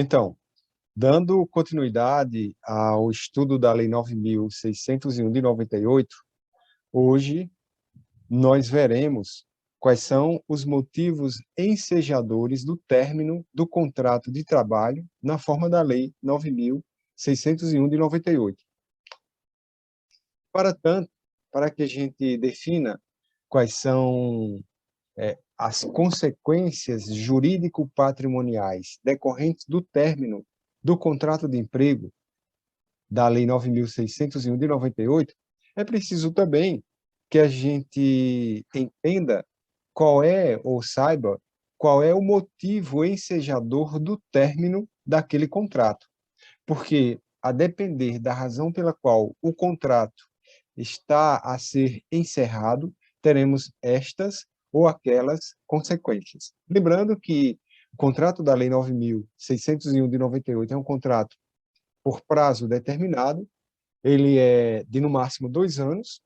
Então, dando continuidade ao estudo da Lei 9.601 de 98, hoje nós veremos quais são os motivos ensejadores do término do contrato de trabalho na forma da Lei 9.601 de 98. Para tanto, para que a gente defina quais são as consequências jurídico-patrimoniais decorrentes do término do contrato de emprego da Lei 9.601 de 98, é preciso também que a gente entenda qual é, ou saiba, qual é o motivo ensejador do término daquele contrato. Porque, a depender da razão pela qual o contrato está a ser encerrado, teremos estas ou aquelas consequências. Lembrando que o contrato da Lei 9.601 de 98 é um contrato por prazo determinado, ele é de, no máximo, 2 anos,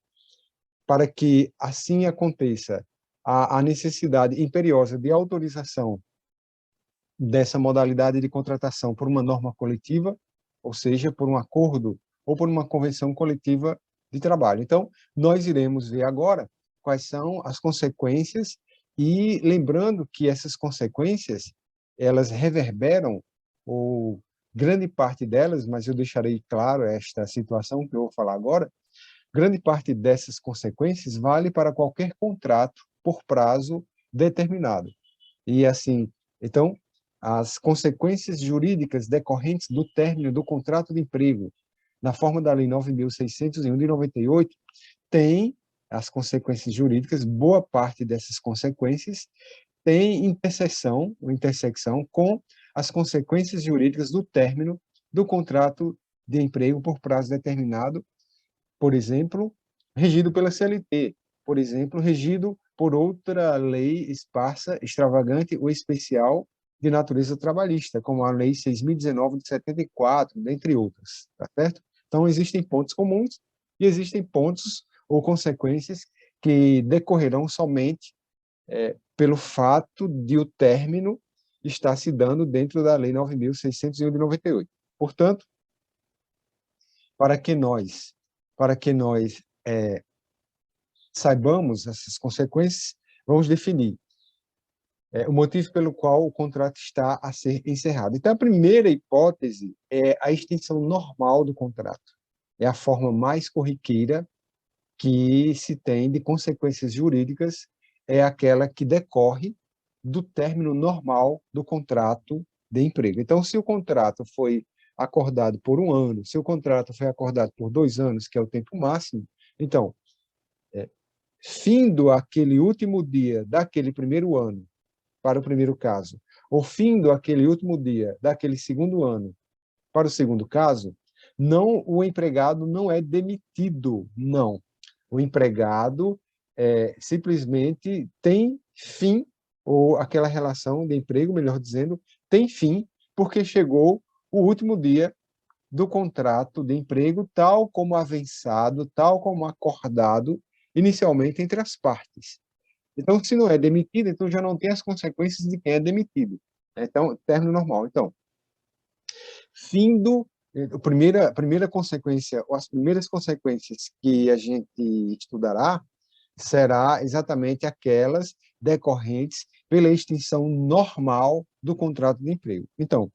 para que assim aconteça a necessidade imperiosa de autorização dessa modalidade de contratação por uma norma coletiva, ou seja, por um acordo ou por uma convenção coletiva de trabalho. Então, nós iremos ver agora quais são as consequências e lembrando que essas consequências, elas reverberam, ou grande parte delas, mas eu deixarei claro esta situação que eu vou falar agora, grande parte dessas consequências vale para qualquer contrato por prazo determinado. E assim, então, as consequências jurídicas decorrentes do término do contrato de emprego, na forma da Lei 9.601 de 98, tem as consequências jurídicas, boa parte dessas consequências tem interseção, ou intersecção com as consequências jurídicas do término do contrato de emprego por prazo determinado, por exemplo, regido pela CLT, por exemplo, regido por outra lei esparsa, extravagante ou especial de natureza trabalhista, como a Lei 6.019 de 74, dentre outras, tá certo? Então, existem pontos comuns e existem pontos ou consequências que decorrerão somente pelo fato de o término estar se dando dentro da Lei 9.601 de 98. Portanto, para que nós, para que nós saibamos essas consequências, vamos definir o motivo pelo qual o contrato está a ser encerrado. Então, a primeira hipótese é a extinção normal do contrato. É a forma mais corriqueira que se tem de consequências jurídicas, é aquela que decorre do término normal do contrato de emprego. Então, se o contrato foi acordado por 1 ano, se o contrato foi acordado por 2 anos, que é o tempo máximo, então, findo aquele último dia daquele primeiro ano, para o primeiro caso, ou findo aquele último dia daquele segundo ano, para o segundo caso, não, o empregado não é demitido, não. O empregado simplesmente tem fim, ou aquela relação de emprego, melhor dizendo, tem fim, porque chegou o último dia do contrato de emprego, tal como avançado, tal como acordado inicialmente entre as partes. Então, se não é demitido, então já não tem as consequências de quem é demitido. Então, término normal. Então, findo, a primeira consequência, ou as primeiras consequências que a gente estudará, será exatamente aquelas decorrentes pela extinção normal do contrato de emprego. Então,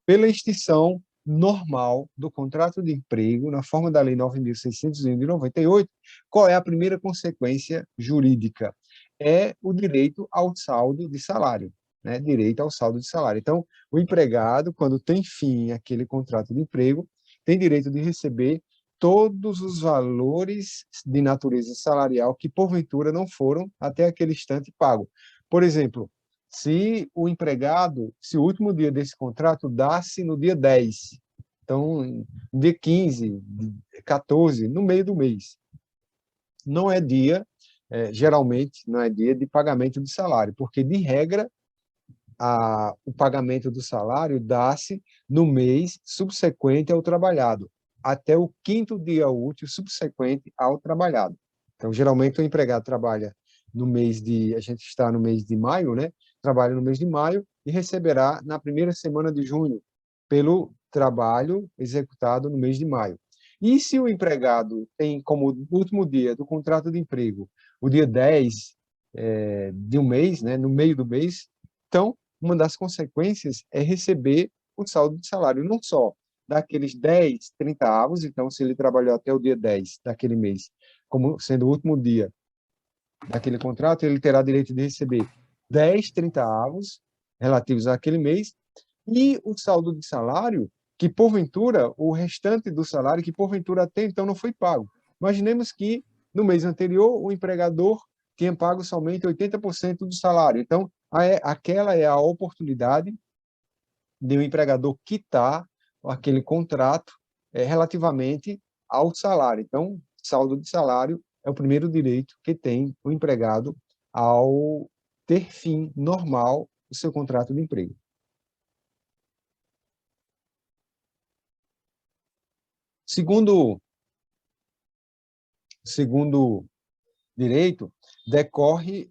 pela extinção normal do contrato de emprego, na forma da Lei 9.601 de 98, qual é a primeira consequência jurídica? É o direito ao saldo de salário, né? Direito ao saldo de salário. Então, o empregado, quando tem fim aquele contrato de emprego, tem direito de receber todos os valores de natureza salarial que, porventura, não foram até aquele instante pago. Por exemplo, se o empregado, se o último dia desse contrato dá-se no dia 10, então, no dia 15, 14, no meio do mês, não é dia, geralmente, não é dia de pagamento de salário, porque, de regra, o pagamento do salário dá-se no mês subsequente ao trabalhado, até o 5º dia útil subsequente ao trabalhado. Então, geralmente, o empregado trabalha no mês de, a gente está no mês de maio, né? Trabalha no mês de maio e receberá na primeira semana de junho, pelo trabalho executado no mês de maio. E se o empregado tem como último dia do contrato de emprego o dia 10 de um mês, né, no meio do mês, então, uma das consequências é receber o saldo de salário, não só daqueles 10, 30 avos, então, se ele trabalhou até o dia 10 daquele mês, como sendo o último dia daquele contrato, ele terá direito de receber 10, 30 avos relativos àquele mês, e o saldo de salário, que porventura, o restante do salário, que porventura até então não foi pago. Imaginemos que no mês anterior o empregador tinha pago somente 80% do salário. Então, aquela é a oportunidade de o empregador quitar aquele contrato relativamente ao salário. Então, saldo de salário é o primeiro direito que tem o empregado ao ter fim normal o seu contrato de emprego. Segundo direito, decorre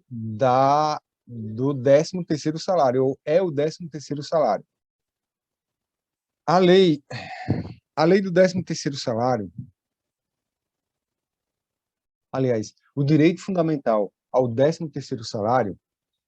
do 13º salário, ou é o 13º salário. A lei, a lei do 13º salário, aliás, o direito fundamental ao 13º salário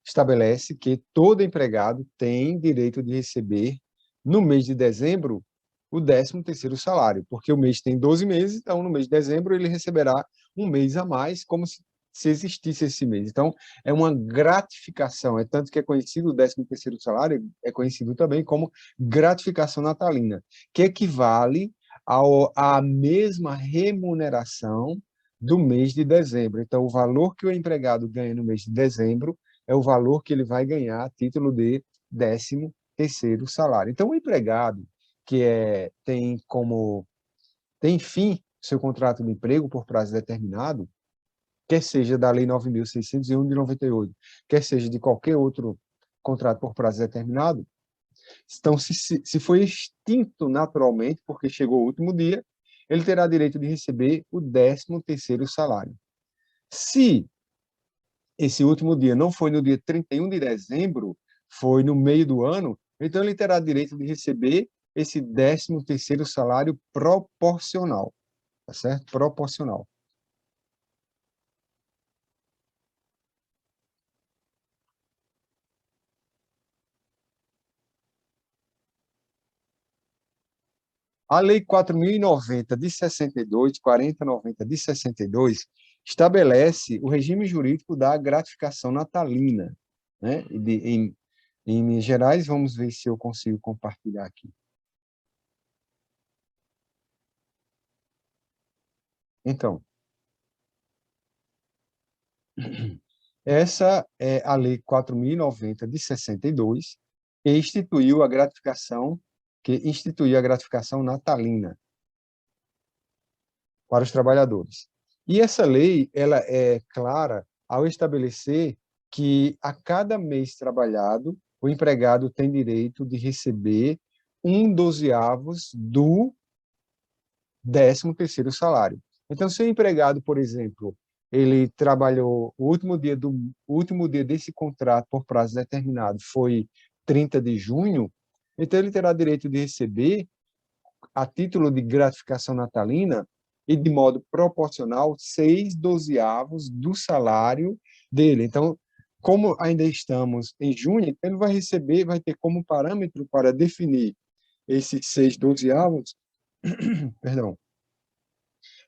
estabelece que todo empregado tem direito de receber, no mês de dezembro, o 13º salário, porque o mês tem 12 meses, então no mês de dezembro ele receberá um mês a mais, como se existisse esse mês. Então, é uma gratificação, é tanto que é conhecido o 13º salário, é conhecido também como gratificação natalina, que equivale à mesma remuneração do mês de dezembro. Então, o valor que o empregado ganha no mês de dezembro é o valor que ele vai ganhar a título de 13º salário. Então, o empregado que tem fim seu contrato de emprego por prazo determinado, quer seja da Lei 9.601 de 98, quer seja de qualquer outro contrato por prazo determinado, então, se foi extinto naturalmente, porque chegou o último dia, ele terá direito de receber o 13º salário. Se esse último dia não foi no dia 31 de dezembro, foi no meio do ano, então ele terá direito de receber esse 13º salário proporcional, tá certo? Proporcional. A Lei 4.090 de 62, 4090 de 62, estabelece o regime jurídico da gratificação natalina, né? Em Minas Gerais, vamos ver se eu consigo compartilhar aqui. Então, essa é a Lei 4.090 de 62, que instituiu a gratificação natalina para os trabalhadores. E essa lei, ela é clara ao estabelecer que a cada mês trabalhado, o empregado tem direito de receber um dozeavos do 13º salário. Então, se o empregado, por exemplo, ele trabalhou o último dia desse contrato por prazo determinado foi 30 de junho, então ele terá direito de receber, a título de gratificação natalina e de modo proporcional, 6/12 do salário dele. Então, como ainda estamos em junho, ele vai receber, vai ter como parâmetro para definir esses 6/12, perdão,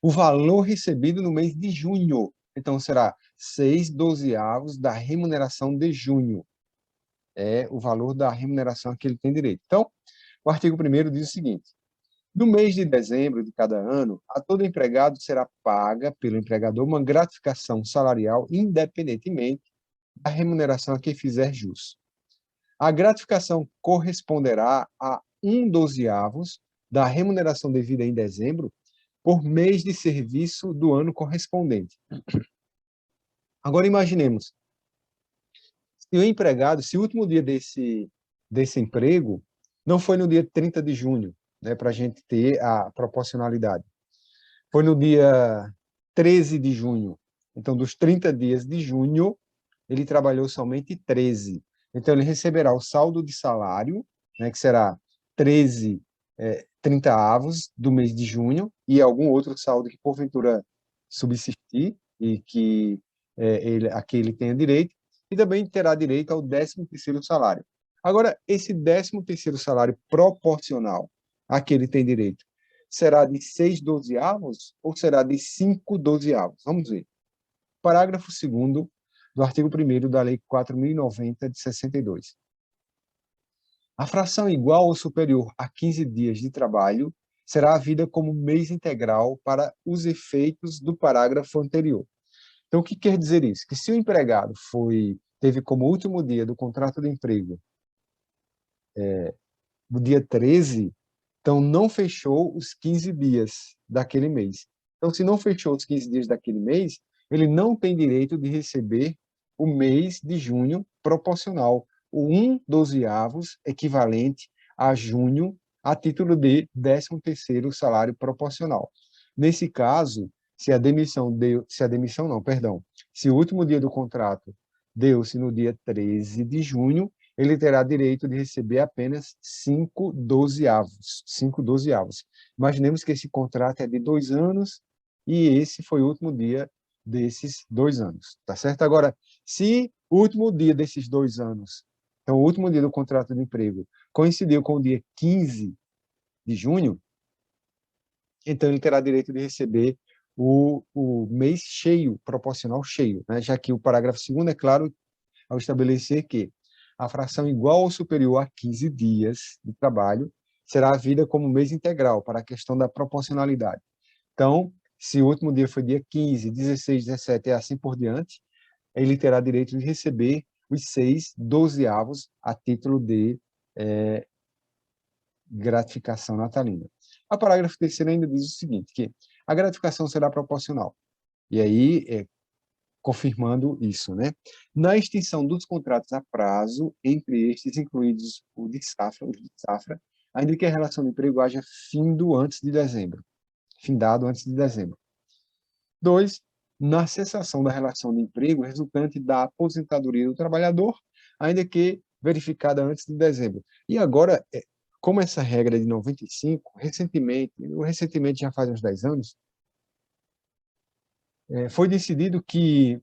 o valor recebido no mês de junho. Então, será 6/12 da remuneração de junho. É o valor da remuneração a que ele tem direito. Então, o artigo 1º diz o seguinte: no mês de dezembro de cada ano, a todo empregado será paga pelo empregador uma gratificação salarial independentemente da remuneração a que fizer jus. A gratificação corresponderá a 1/12 da remuneração devida em dezembro por mês de serviço do ano correspondente. Agora imaginemos, se o empregado, se o último dia desse emprego não foi no dia 30 de junho, né, para a gente ter a proporcionalidade, foi no dia 13 de junho. Então, dos 30 dias de junho, ele trabalhou somente 13. Então, ele receberá o saldo de salário, né, que será 13 30avos do mês de junho e algum outro saldo que porventura subsistir e que aquele tenha direito, e também terá direito ao 13º salário. Agora, esse 13º salário proporcional a que ele tem direito, será de 6 dozeavos ou será de 5 dozeavos? Vamos ver. Parágrafo 2º do artigo 1º da Lei 4.090, de 62. A fração igual ou superior a 15 dias de trabalho será havida como mês integral para os efeitos do parágrafo anterior. Então, o que quer dizer isso? Que se o empregado teve como último dia do contrato de emprego o dia 13, então não fechou os 15 dias daquele mês. Então, se não fechou os 15 dias daquele mês, ele não tem direito de receber o mês de junho proporcional, o 1/12avos equivalente a junho, a título de 13º salário proporcional. Nesse caso, se o último dia do contrato deu-se no dia 13 de junho, ele terá direito de receber apenas 5 dozeavos. 5 dozeavos. Imaginemos que esse contrato é de 2 anos e esse foi o último dia desses 2 anos, tá certo? Agora, se o último dia desses 2 anos, então o último dia do contrato de emprego, coincidiu com o dia 15 de junho, então ele terá direito de receber o mês cheio, proporcional cheio, né? Já que o parágrafo 2º é claro ao estabelecer que a fração igual ou superior a 15 dias de trabalho será havida como mês integral para a questão da proporcionalidade. Então, se o último dia foi dia 15, 16, 17 e assim por diante, ele terá direito de receber os 6 dozeavos a título de gratificação natalina. O parágrafo 3º ainda diz o seguinte, que a gratificação será proporcional. E aí, confirmando isso, né? Na extinção dos contratos a prazo, entre estes incluídos os de safra, ainda que a relação de emprego haja findado antes de dezembro. 2. Na cessação da relação de emprego resultante da aposentadoria do trabalhador, ainda que verificada antes de dezembro. E agora, como essa regra é de 95, recentemente já faz uns 10 anos, foi decidido que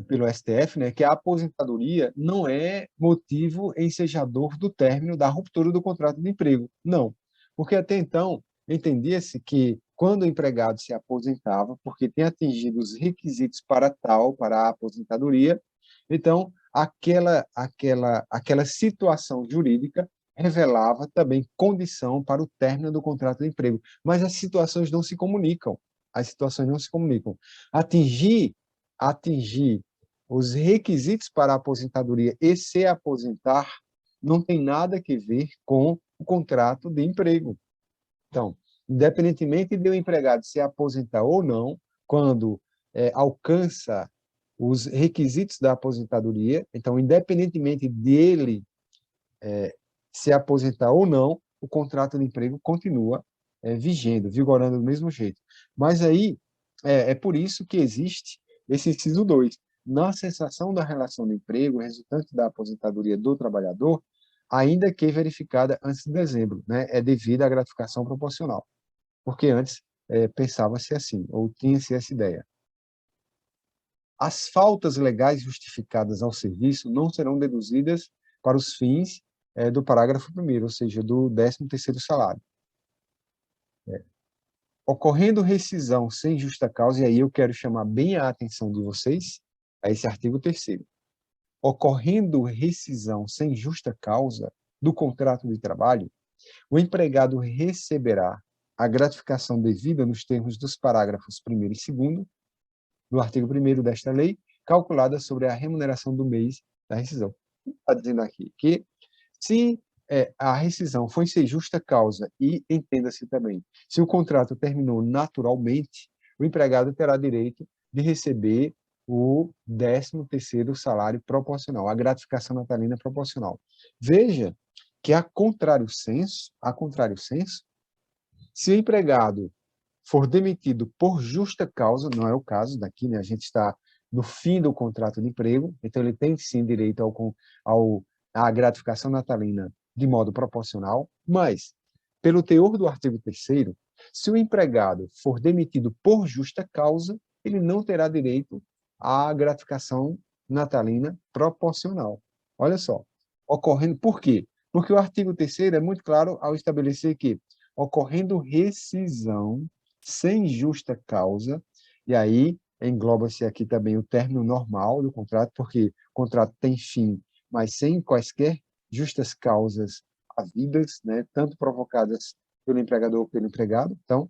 pelo STF, né, que a aposentadoria não é motivo ensejador do término da ruptura do contrato de emprego. Não, porque até então entendia-se que quando o empregado se aposentava, porque tem atingido os requisitos para a aposentadoria, então aquela situação jurídica revelava também condição para o término do contrato de emprego. Mas as situações não se comunicam. As situações não se comunicam. Atingir os requisitos para a aposentadoria e se aposentar não tem nada a ver com o contrato de emprego. Então, independentemente de o empregado se aposentar ou não, quando alcança os requisitos da aposentadoria, então, independentemente dele se aposentar ou não, o contrato de emprego continua vigendo, vigorando do mesmo jeito. Mas aí, é por isso que existe esse inciso 2. Na cessação da relação de emprego resultante da aposentadoria do trabalhador, ainda que verificada antes de dezembro, né, é devida à gratificação proporcional. Porque antes pensava-se assim, ou tinha-se essa ideia. As faltas legais justificadas ao serviço não serão deduzidas para os fins do parágrafo 1º, ou seja, do 13º salário. Ocorrendo rescisão sem justa causa, e aí eu quero chamar bem a atenção de vocês a esse artigo 3º. Ocorrendo rescisão sem justa causa do contrato de trabalho, o empregado receberá a gratificação devida nos termos dos parágrafos 1º e 2º do artigo 1º desta lei, calculada sobre a remuneração do mês da rescisão. Está dizendo aqui que se a rescisão foi sem justa causa e, entenda-se também, se o contrato terminou naturalmente, o empregado terá direito de receber o 13º salário proporcional, a gratificação natalina proporcional. Veja que, a contrário senso, se o empregado for demitido por justa causa, não é o caso daqui, né? A gente está no fim do contrato de emprego, então ele tem sim direito à gratificação natalina de modo proporcional, mas, pelo teor do artigo 3º, se o empregado for demitido por justa causa, ele não terá direito à gratificação natalina proporcional. Olha só, ocorrendo, por quê? Porque o artigo 3º é muito claro ao estabelecer que, ocorrendo rescisão sem justa causa, e aí engloba-se aqui também o término normal do contrato, porque o contrato tem fim, mas sem quaisquer justas causas havidas, né, tanto provocadas pelo empregador ou pelo empregado. Então,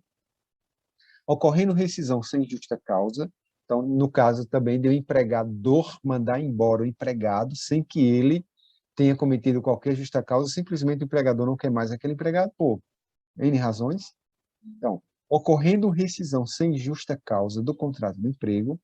ocorrendo rescisão sem justa causa, então, no caso também de o empregador mandar embora o empregado sem que ele tenha cometido qualquer justa causa, simplesmente o empregador não quer mais aquele empregado por N razões. Então, ocorrendo rescisão sem justa causa do contrato de emprego,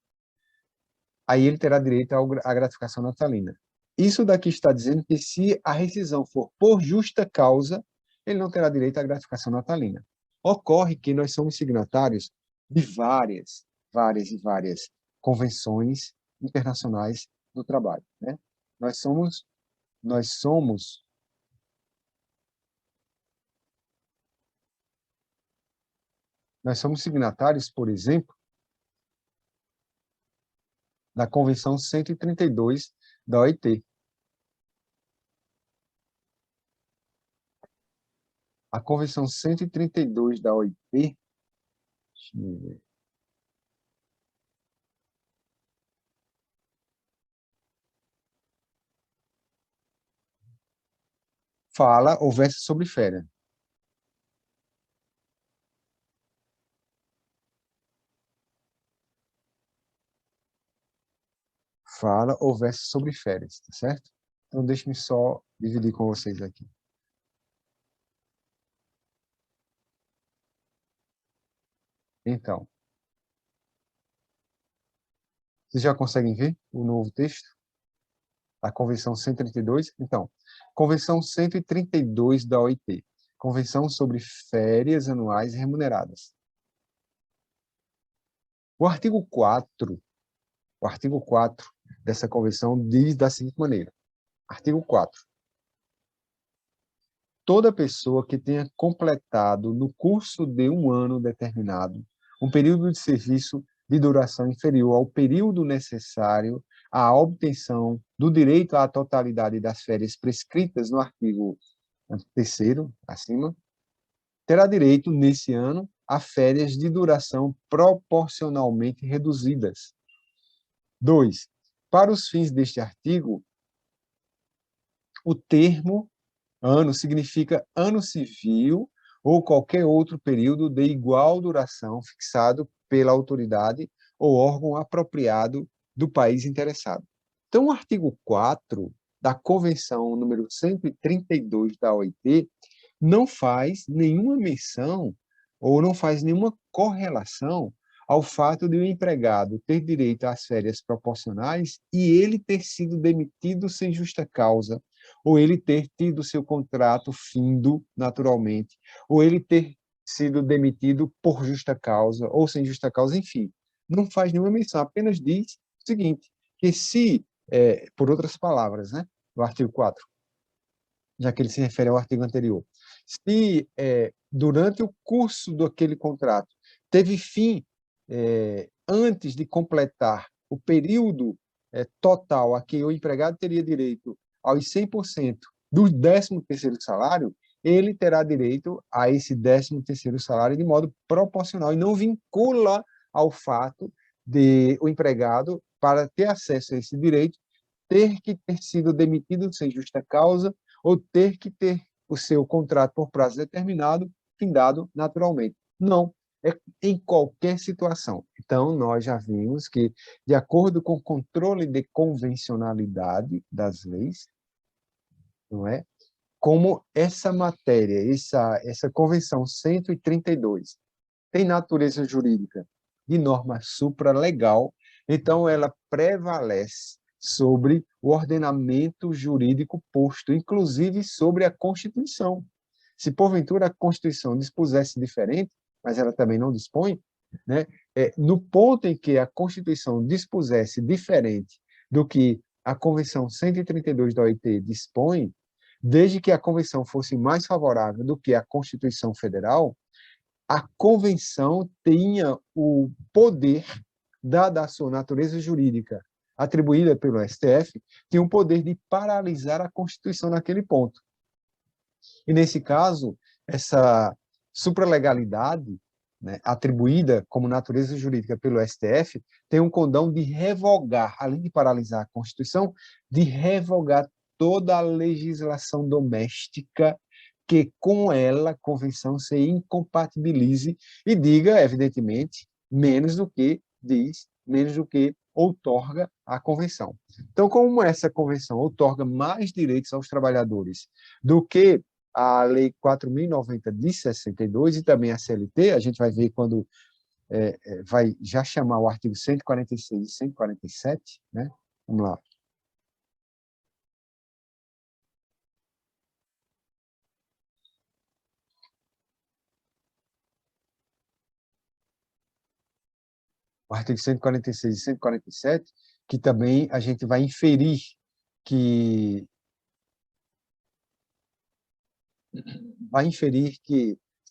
aí ele terá direito à gratificação natalina. Isso daqui está dizendo que se a rescisão for por justa causa, ele não terá direito à gratificação natalina. Ocorre que nós somos signatários de várias convenções internacionais do trabalho, né? Nós somos nós somos nós somos signatários, por exemplo, da Convenção 132 da OIT. A Convenção 132 da OIT, deixa eu ver, fala ou versa sobre férias. Fala ou versa sobre férias, tá certo? Então, deixe-me só dividir com vocês aqui. Então, vocês já conseguem ver o novo texto? A Convenção 132? Então, Convenção 132 da OIT. Convenção sobre férias anuais remuneradas. O artigo 4, o artigo 4 dessa convenção diz da seguinte maneira. Artigo 4. Toda pessoa que tenha completado no curso de um ano determinado um período de serviço de duração inferior ao período necessário à obtenção do direito à totalidade das férias prescritas no artigo 3º, acima, terá direito, nesse ano, a férias de duração proporcionalmente reduzidas. 2. Para os fins deste artigo, o termo ano significa ano civil ou qualquer outro período de igual duração fixado pela autoridade ou órgão apropriado do país interessado. Então, o artigo 4 da Convenção número 132 da OIT não faz nenhuma menção ou não faz nenhuma correlação ao fato de o empregado ter direito às férias proporcionais e ele ter sido demitido sem justa causa, ou ele ter tido seu contrato findo naturalmente, ou ele ter sido demitido por justa causa, ou sem justa causa, enfim. Não faz nenhuma menção, apenas diz o seguinte, que se, por outras palavras, né, no artigo 4, já que ele se refere ao artigo anterior, se durante o curso daquele contrato teve fim antes de completar o período total a que o empregado teria direito aos 100% do 13º salário, ele terá direito a esse 13º salário de modo proporcional e não vincula ao fato de o empregado, para ter acesso a esse direito, ter que ter sido demitido sem justa causa ou ter que ter o seu contrato por prazo determinado findado naturalmente. Não, é em qualquer situação. Então, nós já vimos que, de acordo com o controle de convencionalidade das leis, não é? Como essa matéria, essa Convenção 132, tem natureza jurídica de norma supralegal, então ela prevalece sobre o ordenamento jurídico posto, inclusive sobre a Constituição. Se porventura a Constituição dispusesse diferente, mas ela também não dispõe, né? No ponto em que a Constituição dispusesse diferente do que a Convenção 132 da OIT dispõe, desde que a convenção fosse mais favorável do que a Constituição Federal, a convenção tinha o poder, dada a sua natureza jurídica, atribuída pelo STF, tinha o poder de paralisar a Constituição naquele ponto. E, nesse caso, essa supralegalidade, né, atribuída como natureza jurídica pelo STF, tem um condão de revogar, além de paralisar a Constituição, de revogar toda a legislação doméstica que com ela a convenção se incompatibilize e diga, evidentemente, menos do que diz, menos do que outorga a convenção. Então, como essa convenção outorga mais direitos aos trabalhadores do que a Lei 4.090 de 62 e também a CLT, a gente vai ver quando vai já chamar o artigo 146 e 147, né? Vamos lá. O artigo 146 e 147, que também a gente vai inferir que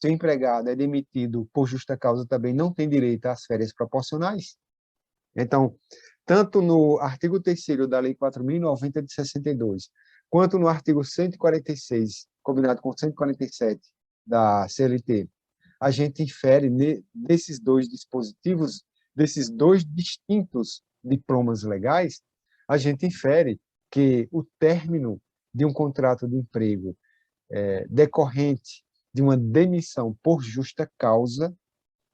se o empregado é demitido por justa causa também não tem direito às férias proporcionais. Então, tanto no artigo 3º da Lei 4.090 de 62, quanto no artigo 146, combinado com 147 da CLT, a gente infere nesses dois dispositivos, desses dois distintos diplomas legais, a gente infere que o término de um contrato de emprego decorrente de uma demissão por justa causa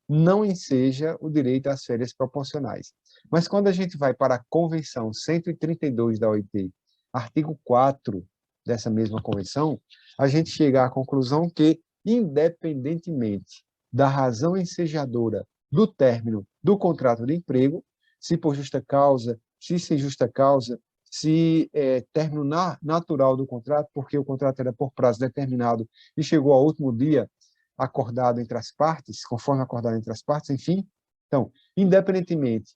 não enseja o direito às férias proporcionais. Mas quando a gente vai para a Convenção 132 da OIT, artigo 4 dessa mesma convenção, a gente chega à conclusão que, independentemente da razão ensejadora do término do contrato de emprego, se por justa causa, se sem justa causa, se término natural do contrato, porque o contrato era por prazo determinado e chegou ao último dia acordado entre as partes, conforme acordado entre as partes, enfim. Então, independentemente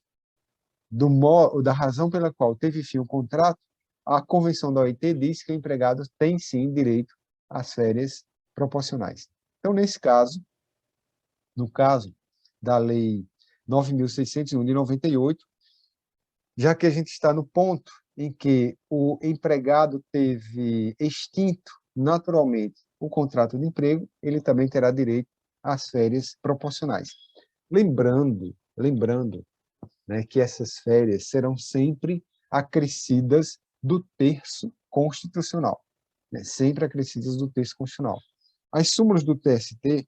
da razão pela qual teve fim o contrato, a Convenção da OIT diz que o empregado tem, sim, direito às férias proporcionais. Então, nesse caso, no caso da Lei 9.601 de 98, já que a gente está no ponto em que o empregado teve extinto naturalmente o contrato de emprego, ele também terá direito às férias proporcionais. Lembrando, né, que essas férias serão sempre acrescidas do terço constitucional, né, sempre acrescidas do terço constitucional. As súmulas do TST,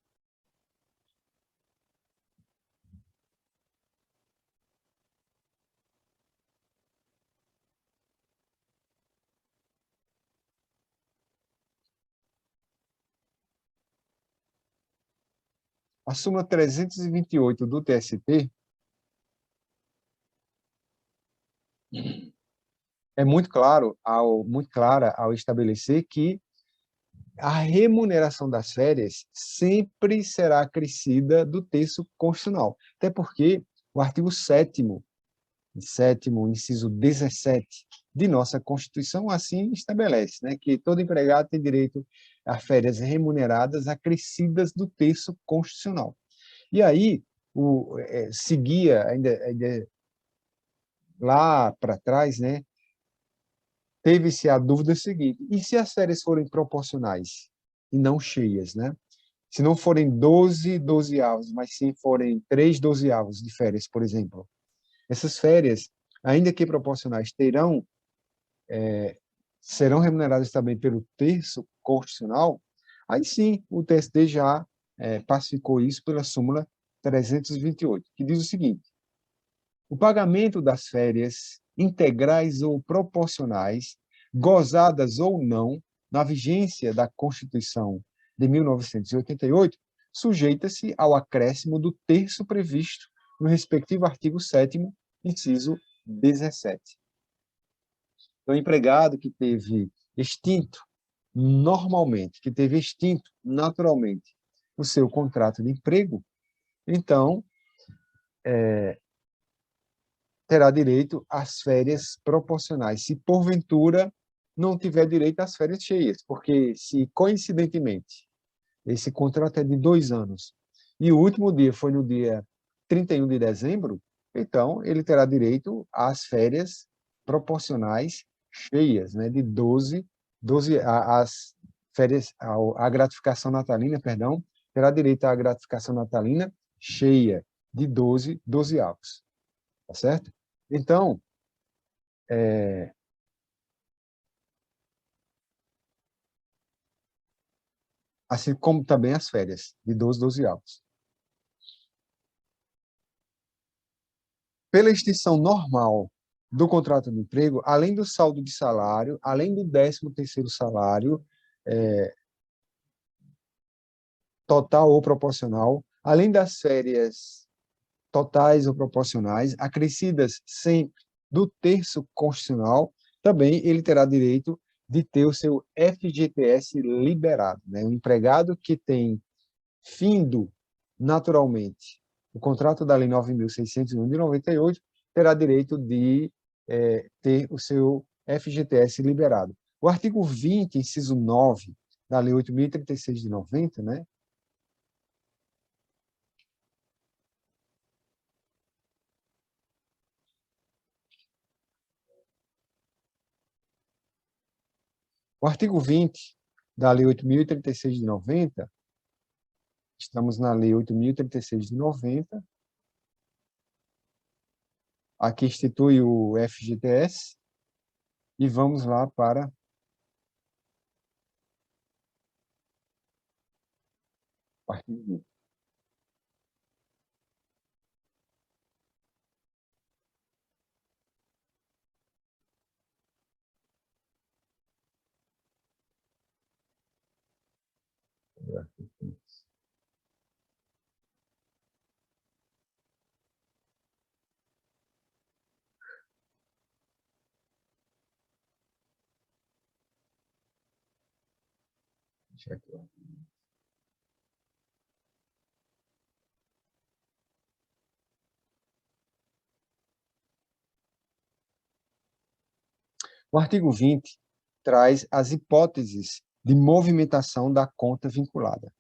a súmula 328 do TST é muito clara ao estabelecer que a remuneração das férias sempre será acrescida do terço constitucional. Até porque o artigo 7º, inciso 17 de nossa Constituição, assim estabelece, né, que todo empregado tem direito a férias remuneradas acrescidas do terço constitucional. E aí, seguia, ainda lá para trás, né, teve-se a dúvida seguinte: e se as férias forem proporcionais e não cheias, né? Se não forem 12 dozeavos, mas sim forem 3 dozeavos de férias, por exemplo. Essas férias, ainda que proporcionais, serão remuneradas também pelo terço constitucional. Aí sim, o TST já pacificou isso pela súmula 328, que diz o seguinte: o pagamento das férias integrais ou proporcionais, gozadas ou não, na vigência da Constituição de 1988, sujeita-se ao acréscimo do terço previsto no respectivo artigo 7º, inciso 17. Então, o empregado que teve extinto normalmente, que teve extinto naturalmente o seu contrato de emprego, então, terá direito às férias proporcionais, se porventura não tiver direito às férias cheias, porque se coincidentemente esse contrato é de 2 anos e o último dia foi no dia 31 de dezembro, então ele terá direito às férias proporcionais cheias, né, de 12 as férias, a gratificação natalina, perdão, terá direito à gratificação natalina cheia de 12 avos, tá certo? Então, assim como também as férias de 12 avos. Pela extinção normal do contrato de emprego, além do saldo de salário, além do 13º salário, total ou proporcional, além das férias totais ou proporcionais, acrescidas sempre do terço constitucional, também ele terá direito de ter o seu FGTS liberado, né? O empregado que tem findo naturalmente o contrato da Lei 9.601 de 98 terá direito de ter o seu FGTS liberado. O artigo 20, inciso 9, da Lei 8.036 de 90, né? O artigo 20 da Lei 8.036 de 90, estamos na Lei 8.036 de 90, aqui institui o FGTS, e vamos lá para o artigo 20. O artigo 20 traz as hipóteses de movimentação da conta vinculada.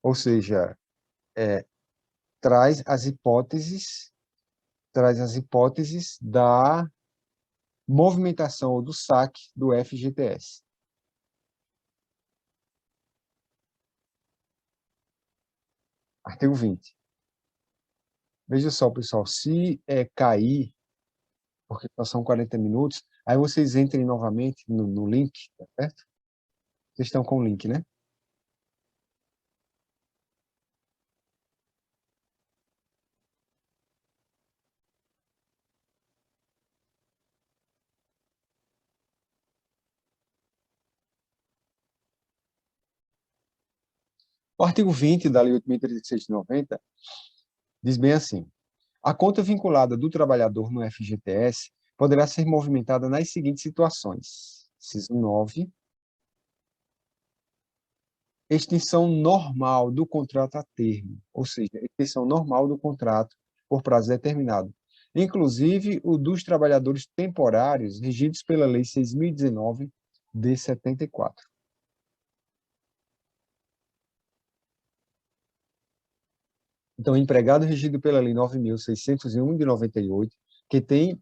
Ou seja, é, traz as hipóteses, traz as hipóteses da movimentação ou do saque do FGTS. Artigo 20. Veja só, pessoal, se cair, porque só são 40 minutos, aí vocês entrem novamente no link, tá certo? Vocês estão com o link, né? O artigo 20 da Lei 8.036 de 90 diz bem assim: a conta vinculada do trabalhador no FGTS poderá ser movimentada nas seguintes situações. Inciso 9, extinção normal do contrato a termo, ou seja, extinção normal do contrato por prazo determinado, inclusive o dos trabalhadores temporários regidos pela Lei 6.019 de 74. Então, empregado regido pela Lei 9.601 de 98, que tem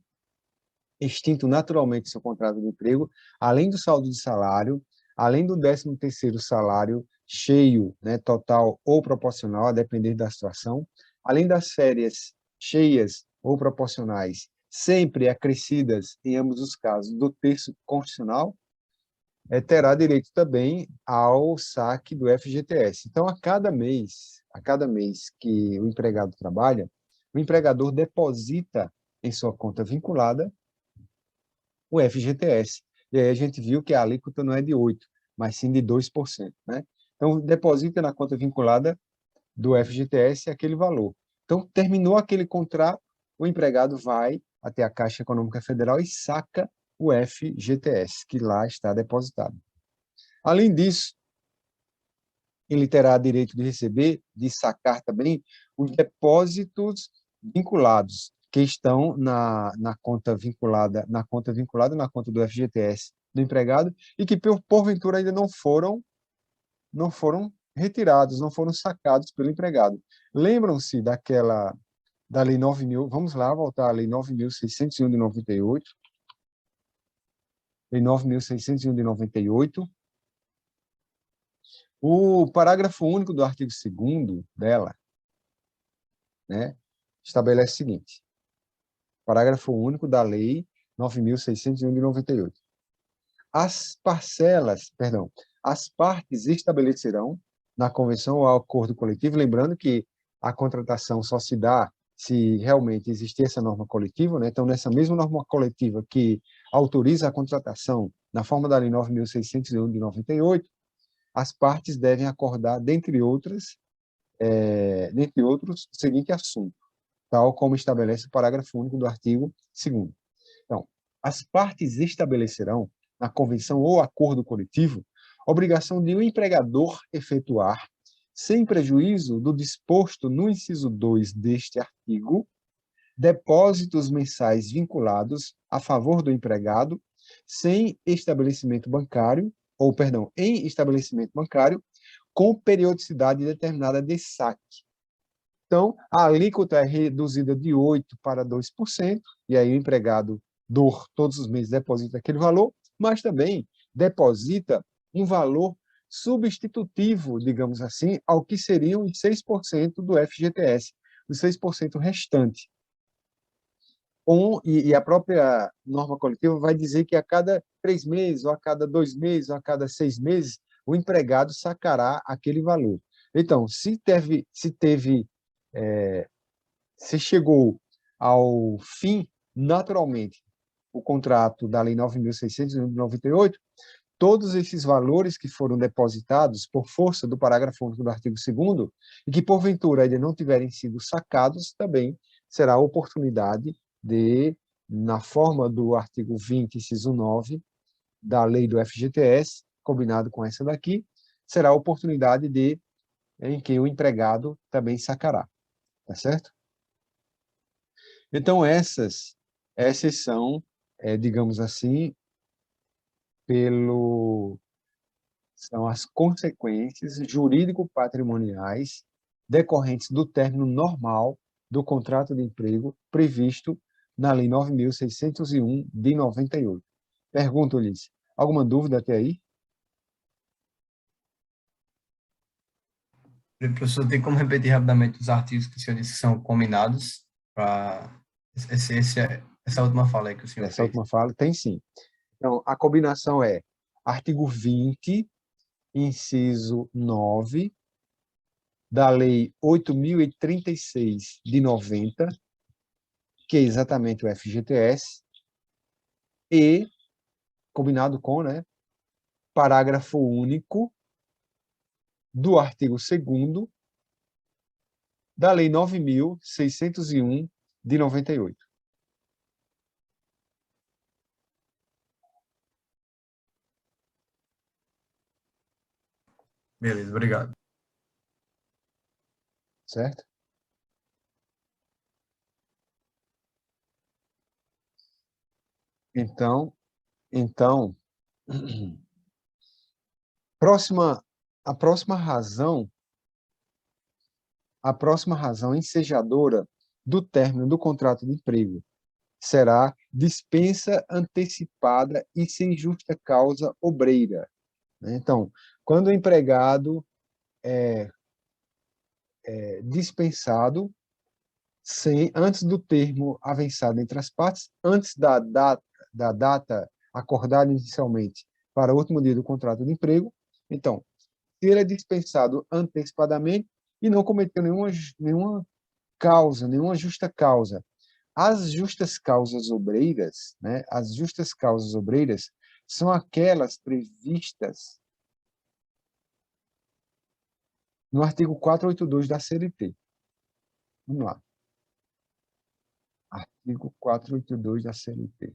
extinto naturalmente seu contrato de emprego, além do saldo de salário, além do 13º salário cheio, né, total ou proporcional, a depender da situação, além das férias cheias ou proporcionais, sempre acrescidas, em ambos os casos, do terço constitucional, terá direito também ao saque do FGTS. Então, a cada mês que o empregado trabalha, o empregador deposita em sua conta vinculada o FGTS. E aí a gente viu que a alíquota não é de 8%, mas sim de 2%, né? Então, deposita na conta vinculada do FGTS aquele valor. Então, terminou aquele contrato, o empregado vai até a Caixa Econômica Federal e saca o FGTS, que lá está depositado. Além disso, ele terá direito de receber, de sacar também, os depósitos vinculados, que estão na conta vinculada, na conta do FGTS do empregado e que, porventura, ainda não foram retirados, não foram sacados pelo empregado. Lembram-se da Lei 9.000, vamos lá, voltar à Lei 9.601 de 98, Lei 9.601 de 98, o parágrafo único do artigo 2º dela, né, estabelece o seguinte, parágrafo único da Lei 9.601 de 98. As partes estabelecerão na convenção ou acordo coletivo, lembrando que a contratação só se dá se realmente existir essa norma coletiva, né? Então, nessa mesma norma coletiva que autoriza a contratação na forma da Lei 9.601 de 98, as partes devem acordar, dentre outros, o seguinte assunto, tal como estabelece o parágrafo único do artigo 2º. Então, as partes estabelecerão, na convenção ou acordo coletivo, obrigação de o empregador efetuar, sem prejuízo do disposto no inciso 2 deste artigo, depósitos mensais vinculados a favor do empregado, sem estabelecimento bancário, ou, perdão, em estabelecimento bancário, com periodicidade determinada de saque. Então, a alíquota é reduzida de 8% para 2%, e aí o empregado todos os meses deposita aquele valor, mas também deposita um valor substitutivo, digamos assim, ao que seriam os 6% do FGTS, os 6% restante. E a própria norma coletiva vai dizer que a cada 3 meses, ou a cada 2 meses, ou a cada 6 meses, o empregado sacará aquele valor. Então, se chegou ao fim, naturalmente, o contrato da Lei 9.698, todos esses valores que foram depositados por força do parágrafo único do artigo 2º e que, porventura, ainda não tiverem sido sacados, também será a oportunidade de, na forma do artigo 20, inciso 9, da lei do FGTS, combinado com essa daqui, será a oportunidade em que o empregado também sacará. Tá certo? Então, essas são, digamos assim, são as consequências jurídico-patrimoniais decorrentes do término normal do contrato de emprego previsto na Lei 9.601 de 98. Pergunto-lhes, alguma dúvida até aí? Professor, tem como repetir rapidamente os artigos que o senhor disse que são combinados para essa última fala aí que o senhor Essa fez? última fala, tem sim. Então, a combinação é artigo 20, inciso 9, da Lei 8.036 de 90, que é exatamente o FGTS, e, combinado com, né, parágrafo único do artigo 2º da Lei 9.601 de 98. Beleza, obrigado. Certo? Então, a próxima razão ensejadora do término do contrato de emprego será dispensa antecipada e sem justa causa obreira, né? Então, quando o empregado é dispensado antes do termo avançado entre as partes, antes da data acordada inicialmente para o último dia do contrato de emprego. Então, se ele é dispensado antecipadamente e não cometeu nenhuma causa, nenhuma justa causa. As justas causas obreiras, né? As justas causas obreiras são aquelas previstas no artigo 482 da CLT. Vamos lá. Artigo 482 da CLT.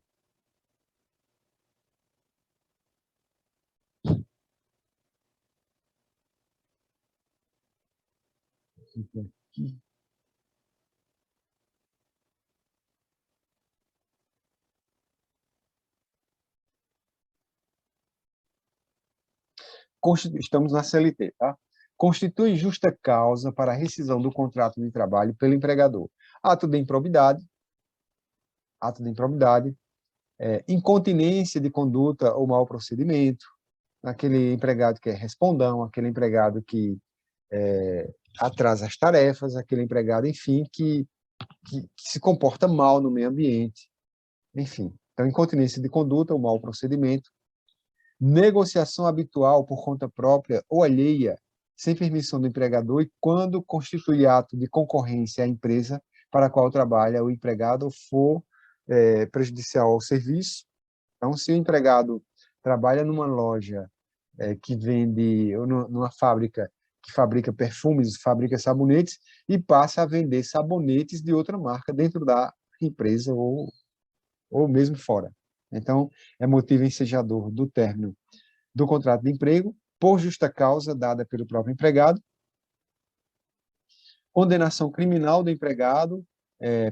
Aqui. estamos na CLT, tá? Constitui justa causa para a rescisão do contrato de trabalho pelo empregador. Ato de improbidade, incontinência de conduta ou mau procedimento, aquele empregado que é respondão, aquele empregado que atrasa as tarefas, aquele empregado, enfim, que se comporta mal no meio ambiente, enfim. Então, incontinência de conduta ou mau procedimento, negociação habitual por conta própria ou alheia, sem permissão do empregador e quando constitui ato de concorrência à empresa para a qual trabalha o empregado ou for prejudicial ao serviço. Então, se o empregado trabalha numa loja que vende, ou numa fábrica que fabrica perfumes, fabrica sabonetes, e passa a vender sabonetes de outra marca dentro da empresa ou mesmo fora. Então, é motivo ensejador do término do contrato de emprego, por justa causa dada pelo próprio empregado, condenação criminal do empregado,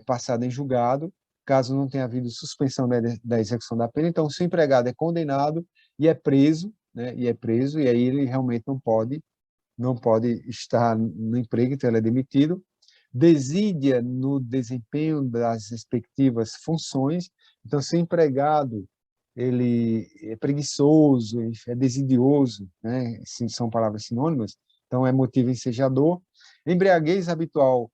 passada em julgado, caso não tenha havido suspensão da execução da pena. Então, se o empregado é condenado e é preso, né, e aí ele realmente não pode estar no emprego, então ele é demitido, desídia no desempenho das respectivas funções. Então, se o empregado ele é preguiçoso, é desidioso, né? São palavras sinônimas, então é motivo ensejador. Embriaguez habitual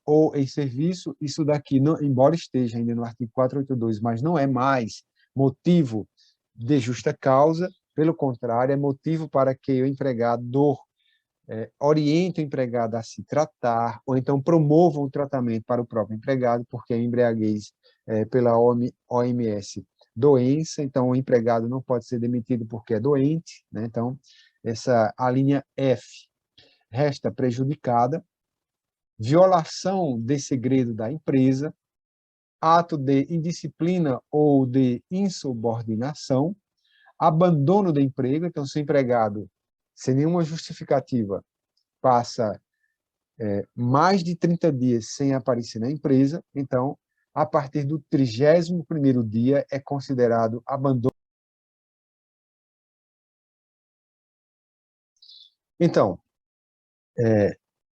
ou em serviço, isso daqui, não, embora esteja ainda no artigo 482, mas não é mais motivo de justa causa, pelo contrário, é motivo para que o empregador oriente o empregado a se tratar, ou então promova um tratamento para o próprio empregado, porque a embriaguez, pela OMS, doença, então o empregado não pode ser demitido porque é doente, né? Então, a linha F resta prejudicada, violação de segredo da empresa, ato de indisciplina ou de insubordinação, abandono do emprego. Então, se o empregado, sem nenhuma justificativa, passa mais de 30 dias sem aparecer na empresa, então, a partir do 31º dia, é considerado abandono. Então,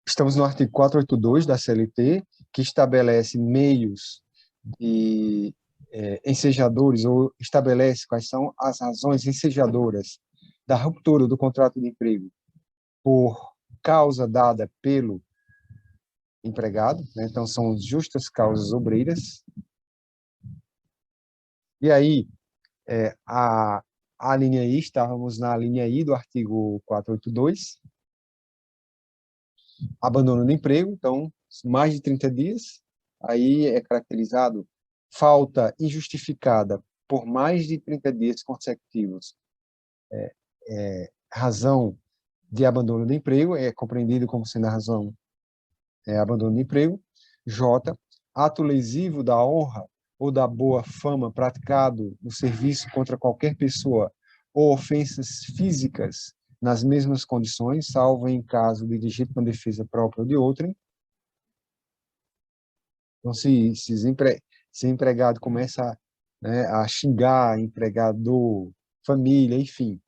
estamos no artigo 482 da CLT, que estabelece meios de ensejadores, ou estabelece quais são as razões ensejadoras da ruptura do contrato de emprego por causa dada pelo empregado, né? Então, são justas causas obreiras. E aí, a linha I, estávamos na linha I do artigo 482, abandono do emprego, então, mais de 30 dias, aí é caracterizado falta injustificada por mais de 30 dias consecutivos, razão de abandono do emprego, é compreendido como sendo a razão abandono do emprego. J, ato lesivo da honra ou da boa fama praticado no serviço contra qualquer pessoa ou ofensas físicas nas mesmas condições, salvo em caso de legítima defesa própria ou de outrem. Então, se empregado começa, né, a xingar empregador, família, enfim,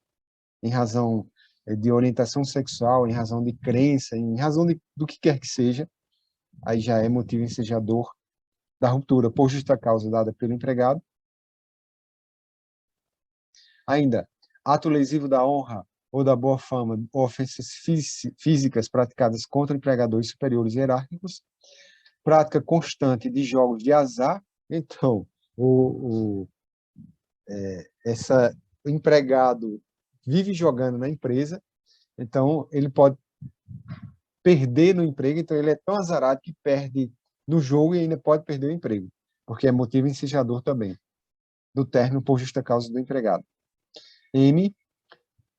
em razão de orientação sexual, em razão de crença, em razão do que quer que seja, aí já é motivo ensejador da ruptura por justa causa dada pelo empregado. Ainda, ato lesivo da honra ou da boa fama, ou ofensas físicas praticadas contra empregadores superiores hierárquicos, prática constante de jogos de azar. Então, o empregado vive jogando na empresa, então ele pode perder no emprego, então ele é tão azarado que perde no jogo e ainda pode perder o emprego, porque é motivo ensejador também do término por justa causa do empregado. M,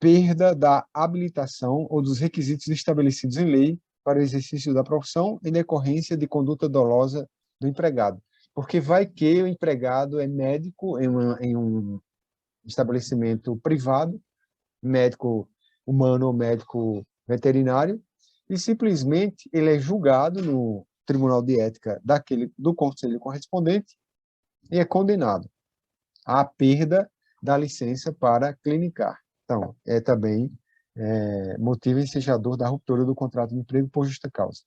perda da habilitação ou dos requisitos estabelecidos em lei para o exercício da profissão em decorrência de conduta dolosa do empregado. Porque vai que o empregado é médico em um estabelecimento privado, médico humano ou médico veterinário, e simplesmente ele é julgado no Tribunal de Ética do conselho correspondente e é condenado à perda da licença para clinicar. Então, é também motivo ensejador da ruptura do contrato de emprego por justa causa.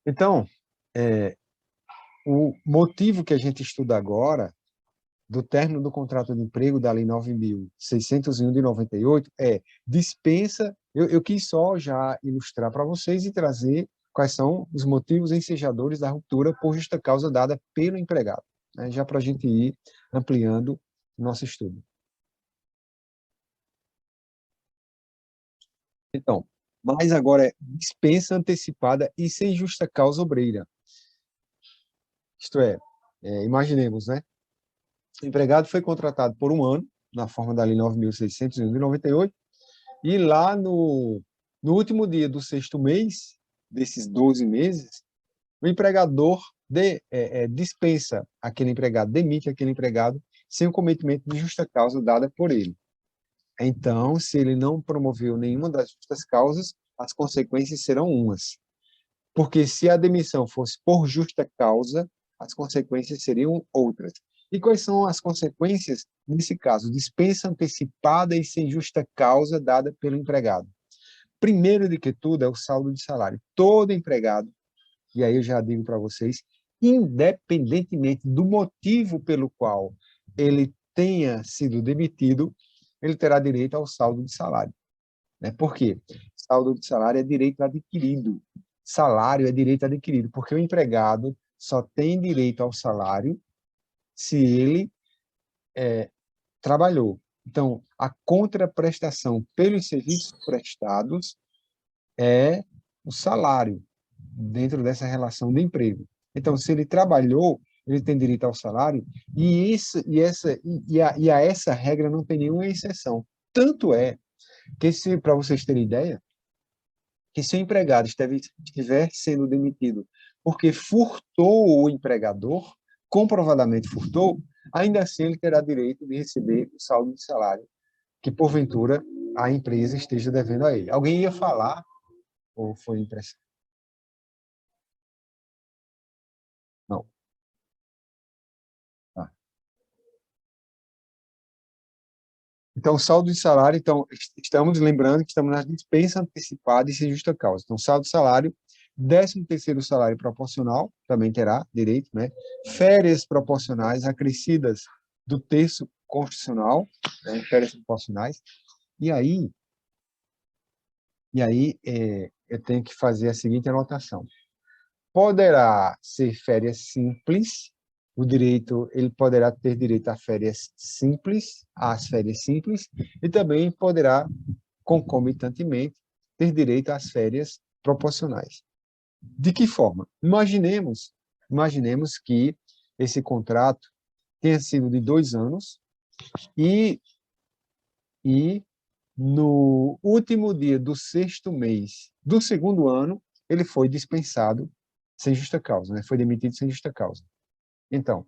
Então, o motivo que a gente estuda agora do término do contrato de emprego da Lei 9.601 de 98 dispensa. Eu quis só já ilustrar para vocês e trazer quais são os motivos ensejadores da ruptura por justa causa dada pelo empregado, né? Já para a gente ir ampliando o nosso estudo. Então, mas agora é dispensa antecipada e sem justa causa obreira. Isto é, imaginemos, né? O empregado foi contratado por um ano, na forma da Lei 9.601 de 98, e lá no último dia do sexto mês, desses 12 meses, o empregador dispensa aquele empregado, demite aquele empregado, sem o cometimento de justa causa dada por ele. Então, se ele não promoveu nenhuma das justas causas, as consequências serão umas. Porque se a demissão fosse por justa causa, as consequências seriam outras. E quais são as consequências nesse caso? Dispensa antecipada e sem justa causa dada pelo empregado. Primeiro de que tudo é o saldo de salário. Todo empregado, e aí eu já digo para vocês, independentemente do motivo pelo qual ele tenha sido demitido, ele terá direito ao saldo de salário. Né? Por quê? Saldo de salário é direito adquirido. Salário é direito adquirido, porque o empregado só tem direito ao salário se ele trabalhou. Então, a contraprestação pelos serviços prestados é o salário dentro dessa relação de emprego. Então, se ele trabalhou, ele tem direito ao salário, e a essa regra não tem nenhuma exceção. Tanto é que, para vocês terem ideia, que se o empregado estiver sendo demitido porque furtou o empregador, comprovadamente furtou, ainda assim ele terá direito de receber o saldo de salário que, porventura, a empresa esteja devendo a ele. Alguém ia falar, ou foi impressão? Não. Tá. Então, saldo de salário, então, estamos lembrando que estamos na dispensa antecipada e sem justa causa. Então, saldo de salário, 13º salário proporcional, também terá direito, né? Férias proporcionais acrescidas do terço constitucional, né? Férias proporcionais. E aí eu tenho que fazer a seguinte anotação. Poderá ser férias simples, ele poderá ter direito a férias simples, e também poderá, concomitantemente, ter direito às férias proporcionais. De que forma? Imaginemos que esse contrato tenha sido de 2 anos e no último dia do sexto mês do segundo ano, ele foi dispensado sem justa causa, né? Foi demitido sem justa causa. Então,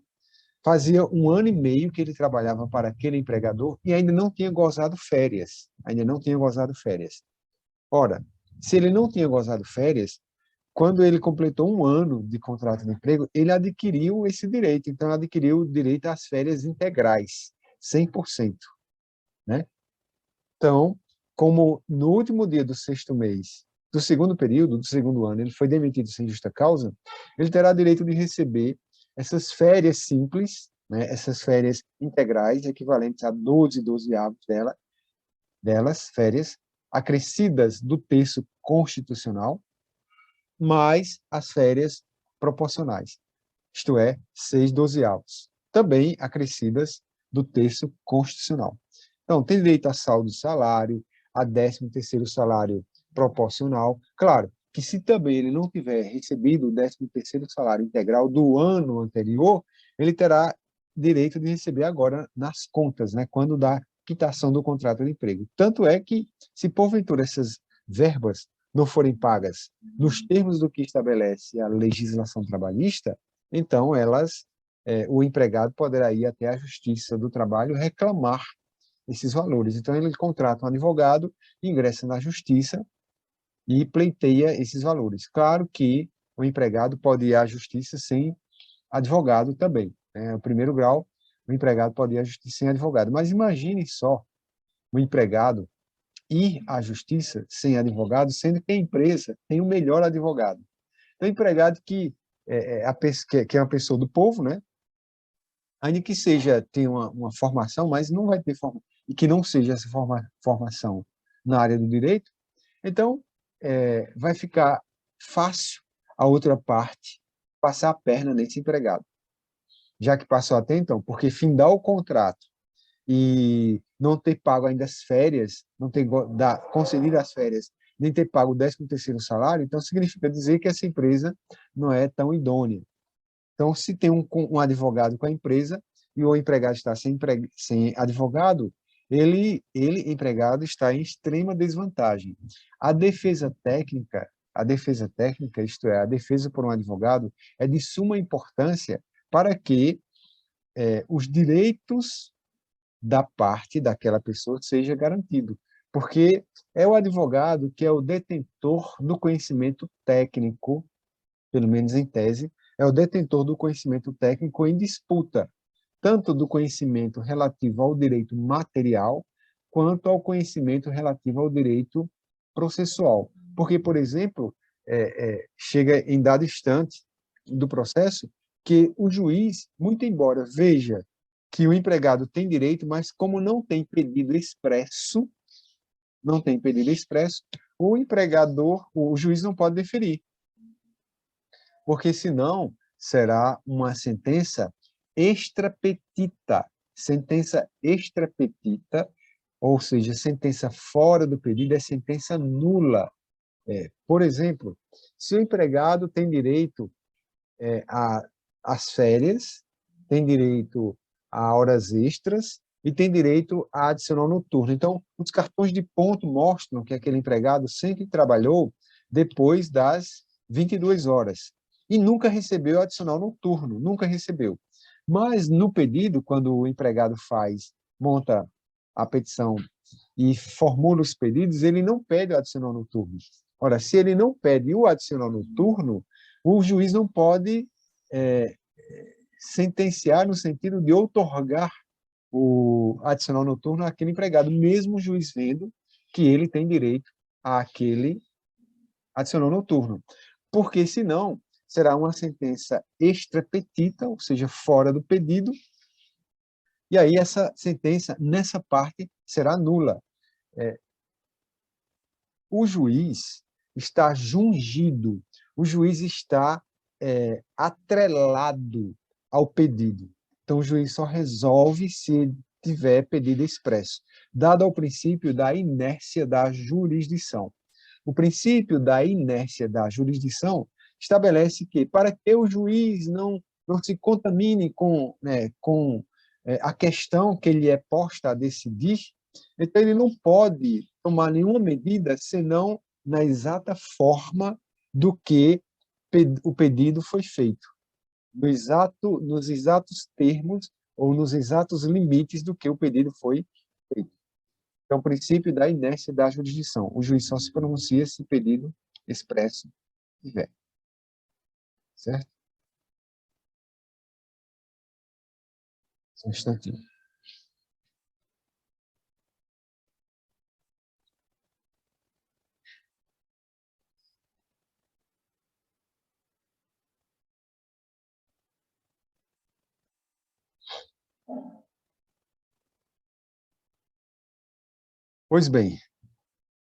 fazia 1 ano e meio que ele trabalhava para aquele empregador e ainda não tinha gozado férias. Ora, se ele não tinha gozado férias, quando ele completou 1 ano de contrato de emprego, ele adquiriu esse direito. Então, ele adquiriu o direito às férias integrais, 100%. Né? Então, como no último dia do sexto mês do segundo período, do segundo ano, ele foi demitido sem justa causa, ele terá direito de receber essas férias simples, né, essas férias integrais, equivalentes a 12 avos delas, férias acrescidas do terço constitucional, mais as férias proporcionais, isto é, 6/12, também acrescidas do terço constitucional. Então, tem direito a saldo de salário, a 13º salário proporcional. Claro que se também ele não tiver recebido o 13º salário integral do ano anterior, ele terá direito de receber agora nas contas, né, quando dá quitação do contrato de emprego. Tanto é que, se porventura essas verbas não forem pagas nos termos do que estabelece a legislação trabalhista, então o empregado poderá ir até a Justiça do Trabalho reclamar esses valores. Então, ele contrata um advogado, ingressa na Justiça e pleiteia esses valores. Claro que o empregado pode ir à Justiça sem advogado também, né? O primeiro grau, o empregado pode ir à justiça sem advogado. Mas imagine só o empregado ir à justiça sem advogado, sendo que a empresa tem o melhor advogado. Então, o empregado que é uma pessoa do povo, né? Ainda que tenha uma formação, mas não vai ter formação, e que não seja essa formação na área do direito, então vai ficar fácil a outra parte passar a perna nesse empregado, já que passou até então, porque findar o contrato e não ter pago ainda as férias, não ter concedido as férias, nem ter pago o 13º salário, então significa dizer que essa empresa não é tão idônea. Então, se tem um advogado com a empresa e o empregado está sem advogado, empregado, está em extrema desvantagem. A defesa técnica, isto é, a defesa por um advogado, é de suma importância para que os direitos da parte daquela pessoa seja garantido, porque é o advogado que é o detentor do conhecimento técnico, pelo menos em tese, é o detentor do conhecimento técnico em disputa, tanto do conhecimento relativo ao direito material, quanto ao conhecimento relativo ao direito processual. Porque, por exemplo, chega em dado instante do processo que o juiz, muito embora veja que o empregado tem direito, mas como não tem pedido expresso, o juiz não pode deferir, porque senão será uma sentença extrapetita. Sentença extrapetita, ou seja, sentença fora do pedido, é sentença nula. Por exemplo, se o empregado tem direito às férias, tem direito a horas extras e tem direito a adicional noturno. Então, os cartões de ponto mostram que aquele empregado sempre trabalhou depois das 22 horas e nunca recebeu adicional noturno, nunca recebeu. Mas no pedido, quando o empregado monta a petição e formula os pedidos, ele não pede o adicional noturno. Ora, se ele não pede o adicional noturno, o juiz não pode sentenciar no sentido de outorgar o adicional noturno àquele empregado, mesmo o juiz vendo que ele tem direito àquele adicional noturno. Porque, senão, será uma sentença extrapetita, ou seja, fora do pedido, e aí essa sentença, nessa parte, será nula. O juiz está jungido, o juiz está atrelado ao pedido. Então, o juiz só resolve se tiver pedido expresso, dado ao princípio da inércia da jurisdição. O princípio da inércia da jurisdição estabelece que, para que o juiz não se contamine com a questão que ele é posta a decidir, então ele não pode tomar nenhuma medida senão na exata forma do que o pedido foi feito, nos exatos termos ou nos exatos limites do que o pedido foi feito. Então, o princípio da inércia da jurisdição. O juiz só se pronuncia se pedido expresso tiver. Certo? Só um instantinho. Pois bem,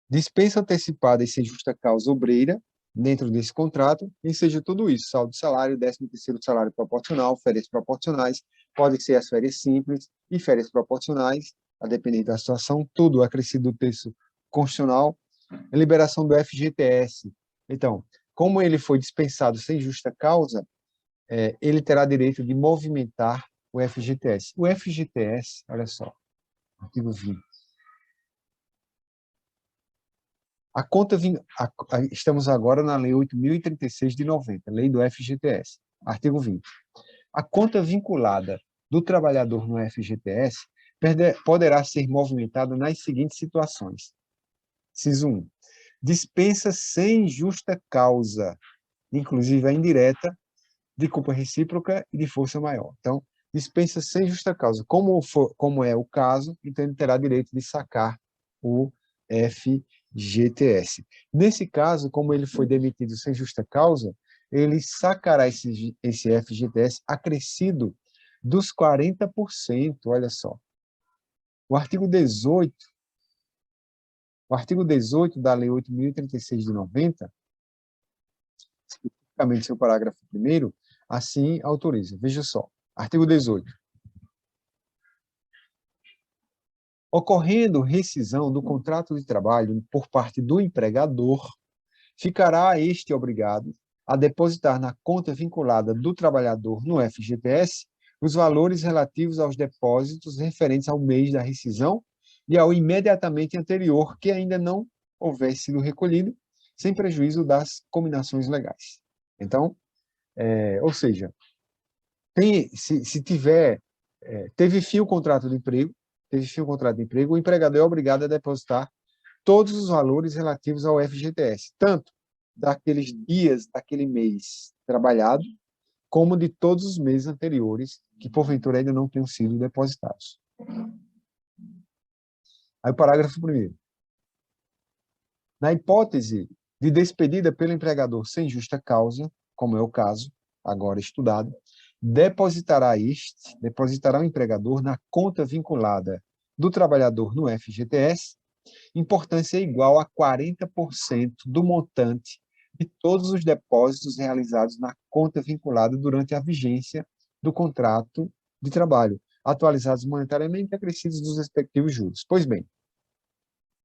dispensa antecipada e sem justa causa obreira, dentro desse contrato, e seja tudo isso, saldo de salário, 13º salário proporcional, férias proporcionais, podem ser as férias simples e férias proporcionais, a depender da situação, tudo acrescido do texto constitucional, a liberação do FGTS. Então, como ele foi dispensado sem justa causa, ele terá direito de movimentar o FGTS. O FGTS, olha só, artigo 20. Estamos agora na Lei 8.036 de 90, Lei do FGTS, artigo 20. A conta vinculada do trabalhador no FGTS poderá ser movimentada nas seguintes situações. Inciso 1. Dispensa sem justa causa, inclusive a indireta, de culpa recíproca e de força maior. Então, dispensa sem justa causa. Como é o caso, então ele terá direito de sacar o FGTS. Nesse caso, como ele foi demitido sem justa causa, ele sacará esse FGTS acrescido dos 40%, olha só. O artigo 18 da Lei 8.036 de 90, especificamente seu parágrafo 1º, assim autoriza. Veja só, artigo 18. Ocorrendo rescisão do contrato de trabalho por parte do empregador, ficará este obrigado a depositar na conta vinculada do trabalhador no FGTS os valores relativos aos depósitos referentes ao mês da rescisão e ao imediatamente anterior, que ainda não houvesse sido recolhido, sem prejuízo das combinações legais. Então, ou seja, se teve fim o contrato de emprego, o empregador é obrigado a depositar todos os valores relativos ao FGTS, tanto daqueles dias daquele mês trabalhado, como de todos os meses anteriores, que porventura ainda não tenham sido depositados. Aí o parágrafo 1º. Na hipótese de despedida pelo empregador sem justa causa, como é o caso agora estudado, depositará o empregador na conta vinculada do trabalhador no FGTS, importância igual a 40% do montante de todos os depósitos realizados na conta vinculada durante a vigência do contrato de trabalho, atualizados monetariamente e acrescidos dos respectivos juros. Pois bem,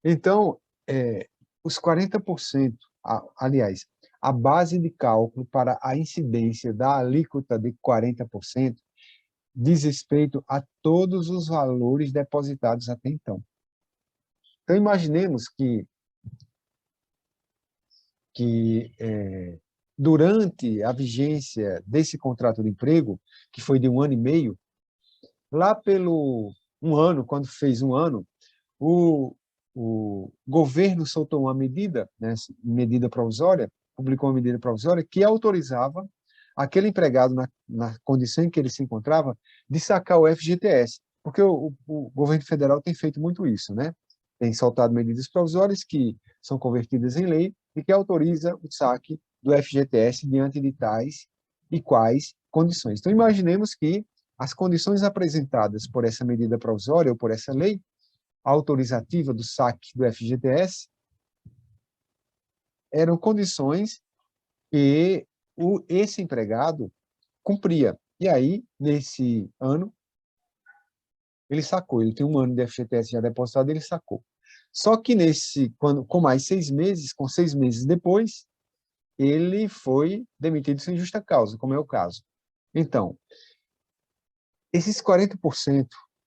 então, os 40%, aliás, a base de cálculo para a incidência da alíquota de 40% diz respeito a todos os valores depositados até então. Então, imaginemos que durante a vigência desse contrato de emprego, que foi de 1 ano e meio, lá pelo 1 ano, quando fez 1 ano, o governo soltou uma medida, né, medida provisória, publicou uma medida provisória que autorizava aquele empregado, na condição em que ele se encontrava, de sacar o FGTS, porque o governo federal tem feito muito isso, né? Tem soltado medidas provisórias que são convertidas em lei e que autoriza o saque do FGTS diante de tais e quais condições. Então, imaginemos que as condições apresentadas por essa medida provisória ou por essa lei autorizativa do saque do FGTS eram condições que esse empregado cumpria. E aí, nesse ano, ele sacou. Ele tem 1 ano de FGTS já depositado, ele sacou. Só que com mais 6 meses, com 6 meses depois, ele foi demitido sem justa causa, como é o caso. Então, esses 40%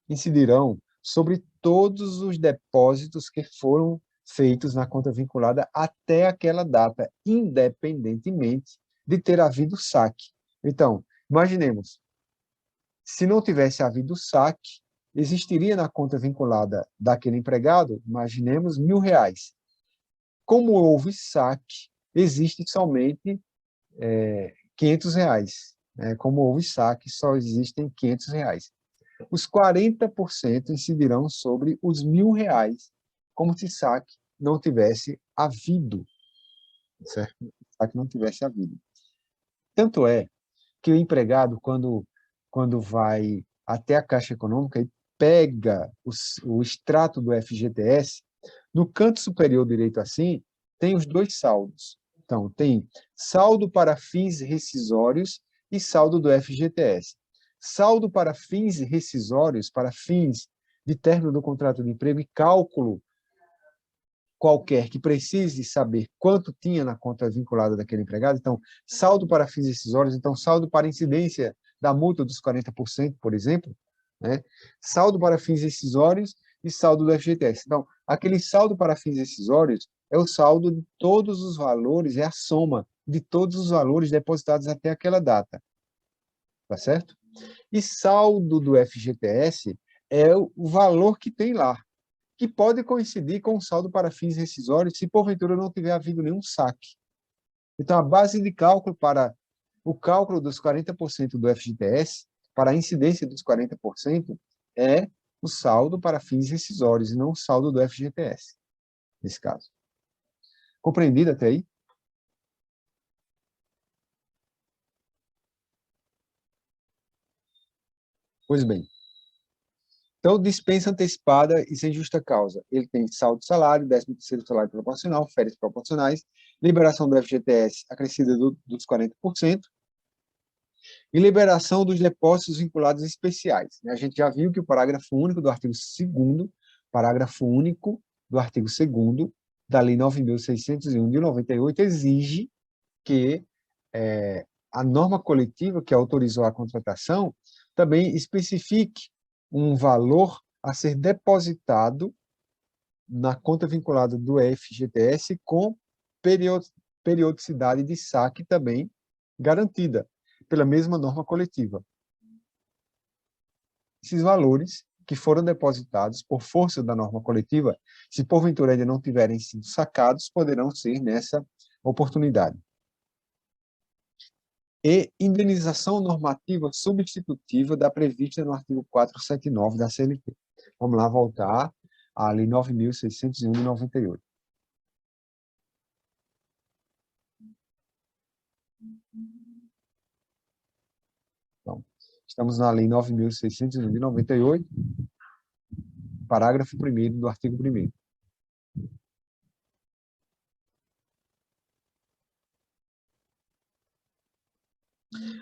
incidirão sobre todos os depósitos que foram feitos na conta vinculada até aquela data, independentemente de ter havido saque. Então, imaginemos, se não tivesse havido saque, existiria na conta vinculada daquele empregado, imaginemos, R$1.000. Como houve saque, existe somente R$500. Como houve saque, só existem R$500. Os 40% incidirão sobre os R$1.000, como se saque não tivesse havido. Certo? Saque não tivesse havido. Tanto é que o empregado, quando vai até a Caixa Econômica e pega o extrato do FGTS, no canto superior direito assim, tem os 2 saldos. Então, tem saldo para fins rescisórios e saldo do FGTS. Saldo para fins rescisórios, para fins de término do contrato de emprego e cálculo qualquer que precise saber quanto tinha na conta vinculada daquele empregado. Então, saldo para fins rescisórios, então saldo para incidência da multa dos 40%, por exemplo, né? Saldo para fins rescisórios e saldo do FGTS. Então, aquele saldo para fins rescisórios é o saldo de todos os valores, é a soma de todos os valores depositados até aquela data. Tá certo? E saldo do FGTS é o valor que tem lá, que pode coincidir com o saldo para fins rescisórios se porventura não tiver havido nenhum saque. Então, a base de cálculo para o cálculo dos 40% do FGTS, para a incidência dos 40%, é o saldo para fins rescisórios, e não o saldo do FGTS, nesse caso. Compreendido até aí? Pois bem. Então, dispensa antecipada e sem justa causa. Ele tem saldo de salário, 13º salário proporcional, férias proporcionais, liberação do FGTS acrescida dos 40%, e liberação dos depósitos vinculados especiais. A gente já viu que o parágrafo único do artigo 2º, parágrafo único do artigo 2º da Lei 9.601 de 98 exige que a norma coletiva que autorizou a contratação também especifique um valor a ser depositado na conta vinculada do FGTS com periodicidade de saque também garantida pela mesma norma coletiva. Esses valores que foram depositados por força da norma coletiva, se porventura ainda não tiverem sido sacados, poderão ser nessa oportunidade. E indenização normativa substitutiva da prevista no artigo 479 da CLT. Vamos lá voltar à Lei 9.601 de 98. Então, estamos na Lei 9.601 de 98, parágrafo 1º do artigo 1º.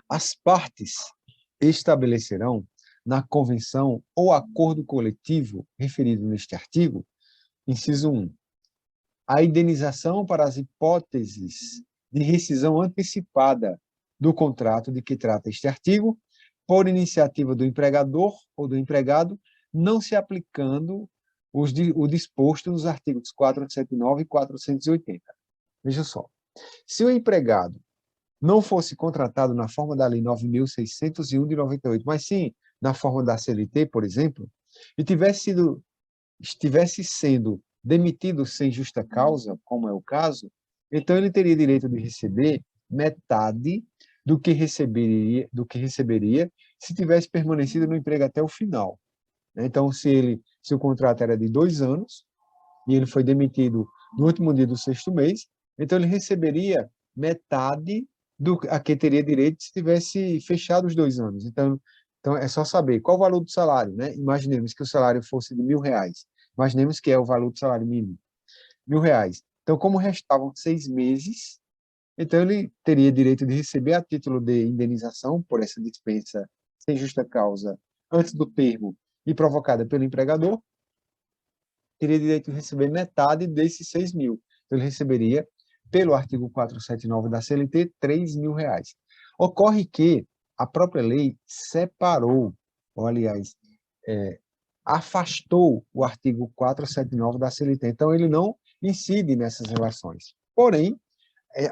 As partes estabelecerão na convenção ou acordo coletivo referido neste artigo, inciso 1, a indenização para as hipóteses de rescisão antecipada do contrato de que trata este artigo, por iniciativa do empregador ou do empregado, não se aplicando o disposto nos artigos 479 e 480. Veja só, se o empregado não fosse contratado na forma da Lei 9.601 de 98, mas sim na forma da CLT, por exemplo, e estivesse sendo demitido sem justa causa, como é o caso, então ele teria direito de receber metade do que receberia se tivesse permanecido no emprego até o final. Então, se o contrato era de 2 anos e ele foi demitido no último dia do 6º mês, então ele receberia metade a que teria direito se tivesse fechado os 2 anos. Então, é só saber qual o valor do salário, né? Imaginemos que o salário fosse de R$ 1.000. Imaginemos que é o valor do salário mínimo, R$ 1.000. Então, como restavam 6 meses, então ele teria direito de receber a título de indenização por essa dispensa sem justa causa antes do termo e provocada pelo empregador, teria direito de receber metade desses 6 mil. Então, ele receberia, pelo artigo 479 da CLT, R$ 3.000. Ocorre que a própria lei separou, ou aliás, afastou o artigo 479 da CLT. Então, ele não incide nessas relações. Porém,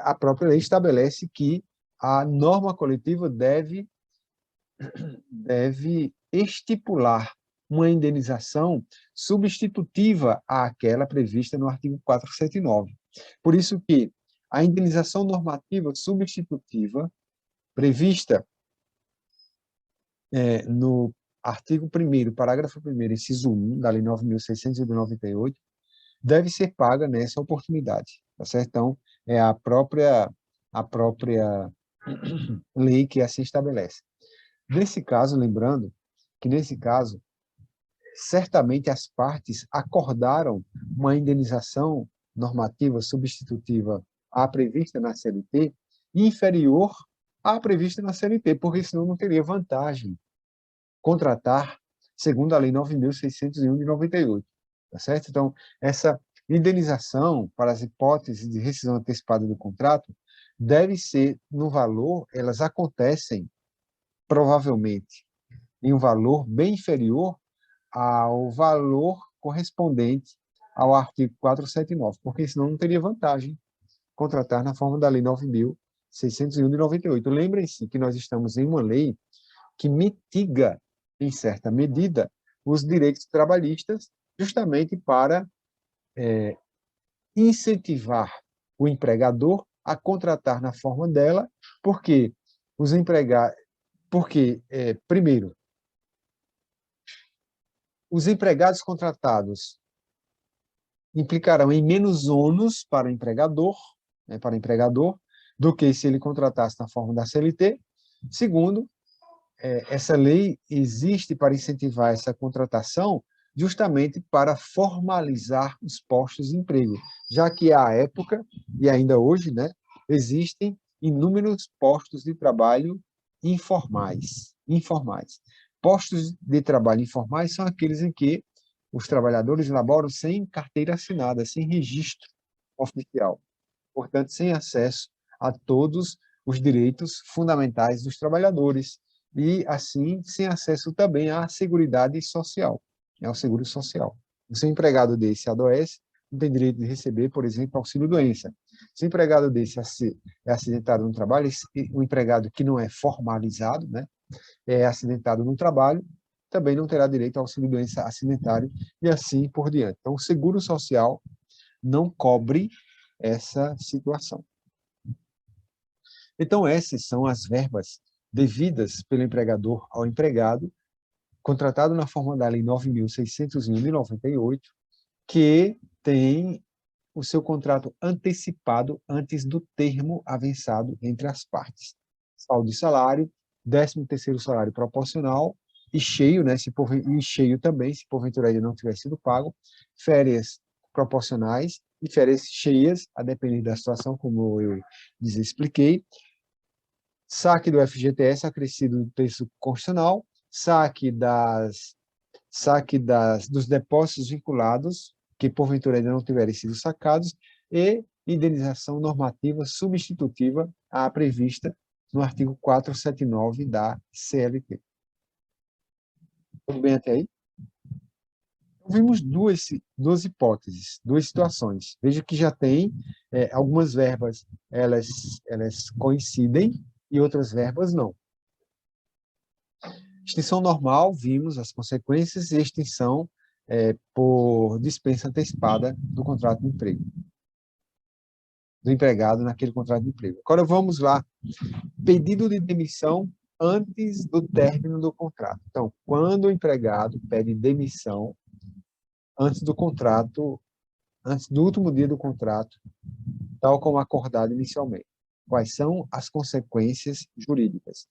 a própria lei estabelece que a norma coletiva deve estipular uma indenização substitutiva àquela prevista no artigo 479. Por isso que a indenização normativa substitutiva prevista no artigo 1º, parágrafo 1º, inciso 1, da Lei 9.698, deve ser paga nessa oportunidade, tá certo? Então, é a própria lei que assim estabelece. Nesse caso, lembrando que nesse caso, certamente as partes acordaram uma indenização normativa substitutiva à prevista na CLT inferior à prevista na CLT, porque senão não teria vantagem contratar segundo a Lei 9.601 de 98, tá certo? Então, essa indenização para as hipóteses de rescisão antecipada do contrato deve ser no valor, elas acontecem provavelmente em um valor bem inferior ao valor correspondente ao artigo 479, porque senão não teria vantagem contratar na forma da Lei 9.601 de 98. Lembrem-se que nós estamos em uma lei que mitiga, em certa medida, os direitos trabalhistas, justamente para incentivar o empregador a contratar na forma dela, porque os empregados, porque, primeiro, os empregados contratados implicarão em menos ônus para o empregador, né, do que se ele contratasse na forma da CLT. Segundo, essa lei existe para incentivar essa contratação justamente para formalizar os postos de emprego, já que à época, e ainda hoje, né, existem inúmeros postos de trabalho informais. Postos de trabalho informais são aqueles em que os trabalhadores laboram sem carteira assinada, sem registro oficial, portanto, sem acesso a todos os direitos fundamentais dos trabalhadores e, assim, sem acesso também à seguridade social, ao seguro social. Se o empregado desse adoece, não tem direito de receber, por exemplo, auxílio-doença. Se o empregado desse é acidentado no trabalho, o empregado que não é formalizado, né, é acidentado no trabalho, também não terá direito ao auxílio-doença acidentário e assim por diante. Então, o seguro social não cobre essa situação. Então, essas são as verbas devidas pelo empregador ao empregado, contratado na forma da Lei 9.601 de 98, que tem o seu contrato antecipado antes do termo avançado entre as partes. Saldo de salário, 13º salário proporcional e cheio, né, e cheio também, se porventura ainda não tiver sido pago, férias proporcionais e férias cheias, a depender da situação, como eu expliquei, saque do FGTS acrescido do texto constitucional, saque dos depósitos vinculados, que porventura ainda não tiverem sido sacados, e indenização normativa substitutiva à prevista no artigo 479 da CLT. Tudo bem até aí? Então, vimos duas hipóteses, duas situações. Veja que já tem algumas verbas, elas coincidem, e outras verbas não. Extinção normal, vimos as consequências, e extinção por dispensa antecipada do contrato de emprego, do empregado naquele contrato de emprego. Agora vamos lá. Pedido de demissão antes do término do contrato. Então, quando o empregado pede demissão antes do contrato, antes do último dia do contrato, tal como acordado inicialmente. Quais são as consequências jurídicas?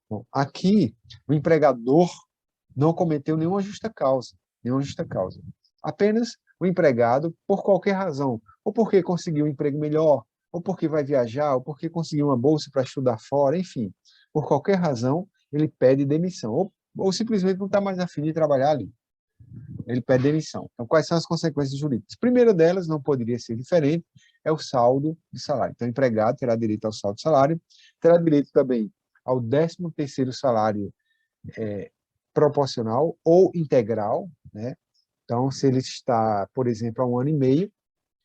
Bom, aqui, o empregador não cometeu nenhuma justa causa. Apenas o empregado, por qualquer razão, ou porque conseguiu um emprego melhor, ou porque vai viajar, ou porque conseguiu uma bolsa para estudar fora, enfim, por qualquer razão, ele pede demissão, ou simplesmente não está mais afim de trabalhar ali. Ele pede demissão. Então, quais são as consequências jurídicas? A primeira delas, não poderia ser diferente, é o saldo de salário. Então, o empregado terá direito ao saldo de salário, terá direito também ao 13º salário proporcional ou integral, né? Então, se ele está, por exemplo, há 1 ano e meio,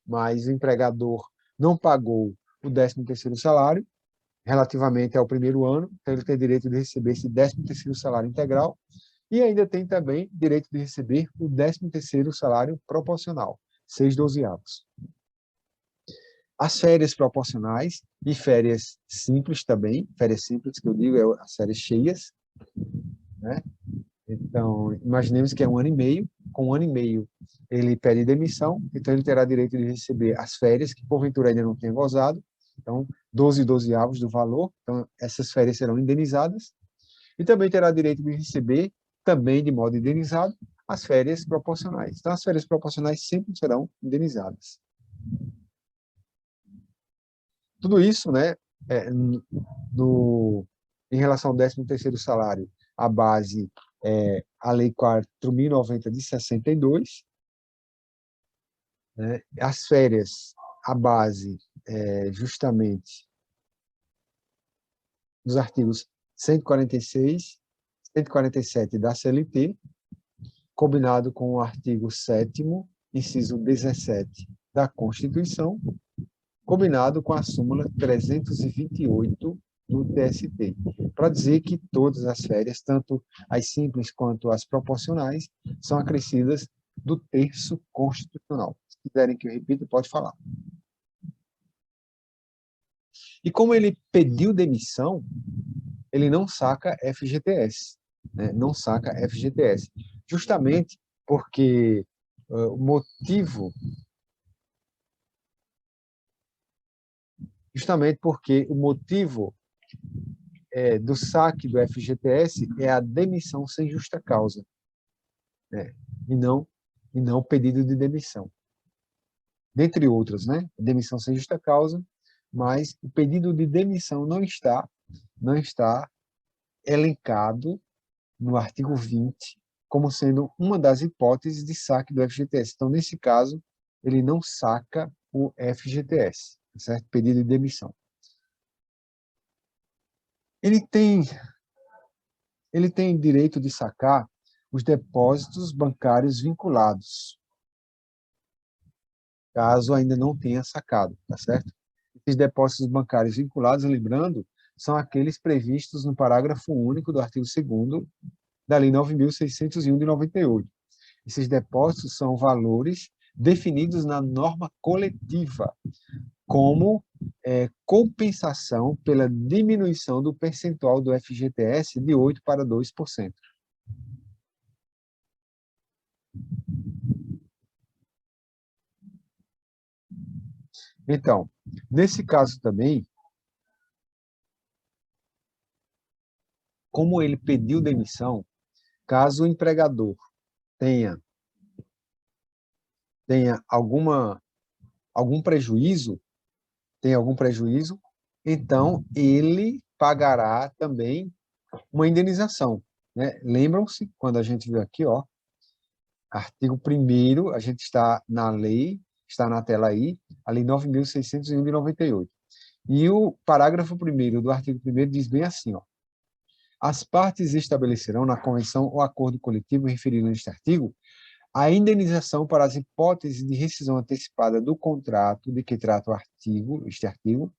mas o empregador não pagou o 13º salário relativamente ao primeiro ano, então ele tem direito de receber esse 13º salário integral e ainda tem também direito de receber o 13º salário proporcional, 6/12. As férias proporcionais e férias simples também, férias simples que eu digo é as férias cheias, né? Então, imaginemos que é 1 ano e meio, com 1 ano e meio ele pede demissão, então ele terá direito de receber as férias, que porventura ainda não tenha gozado, então 12/12 do valor, então essas férias serão indenizadas, e também terá direito de receber, também de modo indenizado, as férias proporcionais. Então as férias proporcionais sempre serão indenizadas. Tudo isso, né, em relação ao 13º salário, a base é a Lei 4.090 de 62, né? As férias, a base é justamente dos artigos 146, 147 da CLT, combinado com o artigo 7º, inciso 17 da Constituição, combinado com a súmula 328 do TST, para dizer que todas as férias, tanto as simples quanto as proporcionais, são acrescidas do terço constitucional. Se quiserem que eu repita, pode falar. E como ele pediu demissão, ele não saca FGTS, né? Não saca FGTS. Justamente porque o motivo, justamente porque o motivo do saque do FGTS é a demissão sem justa causa, né? E não o pedido de demissão. Dentre outras, né? Demissão sem justa causa, mas o pedido de demissão não está elencado no artigo 20 como sendo uma das hipóteses de saque do FGTS. Então, nesse caso, ele não saca o FGTS, certo? Pedido de demissão. Ele tem direito de sacar os depósitos bancários vinculados, caso ainda não tenha sacado, tá certo? Esses depósitos bancários vinculados, lembrando, são aqueles previstos no parágrafo único do artigo 2º da Lei 9.601 de 98. Esses depósitos são valores definidos na norma coletiva como compensação pela diminuição do percentual do FGTS de 8% para 2%. Então, nesse caso também, como ele pediu demissão, caso o empregador tenha algum prejuízo, então ele pagará também uma indenização, né? Lembram-se, quando a gente viu aqui, ó, artigo 1º, a gente está na lei, está na tela aí, a Lei 9.601 de 98. E o parágrafo 1º do artigo 1º diz bem assim, ó: as partes estabelecerão na convenção ou acordo coletivo referido neste artigo a indenização para as hipóteses de rescisão antecipada do contrato de que trata este artigo,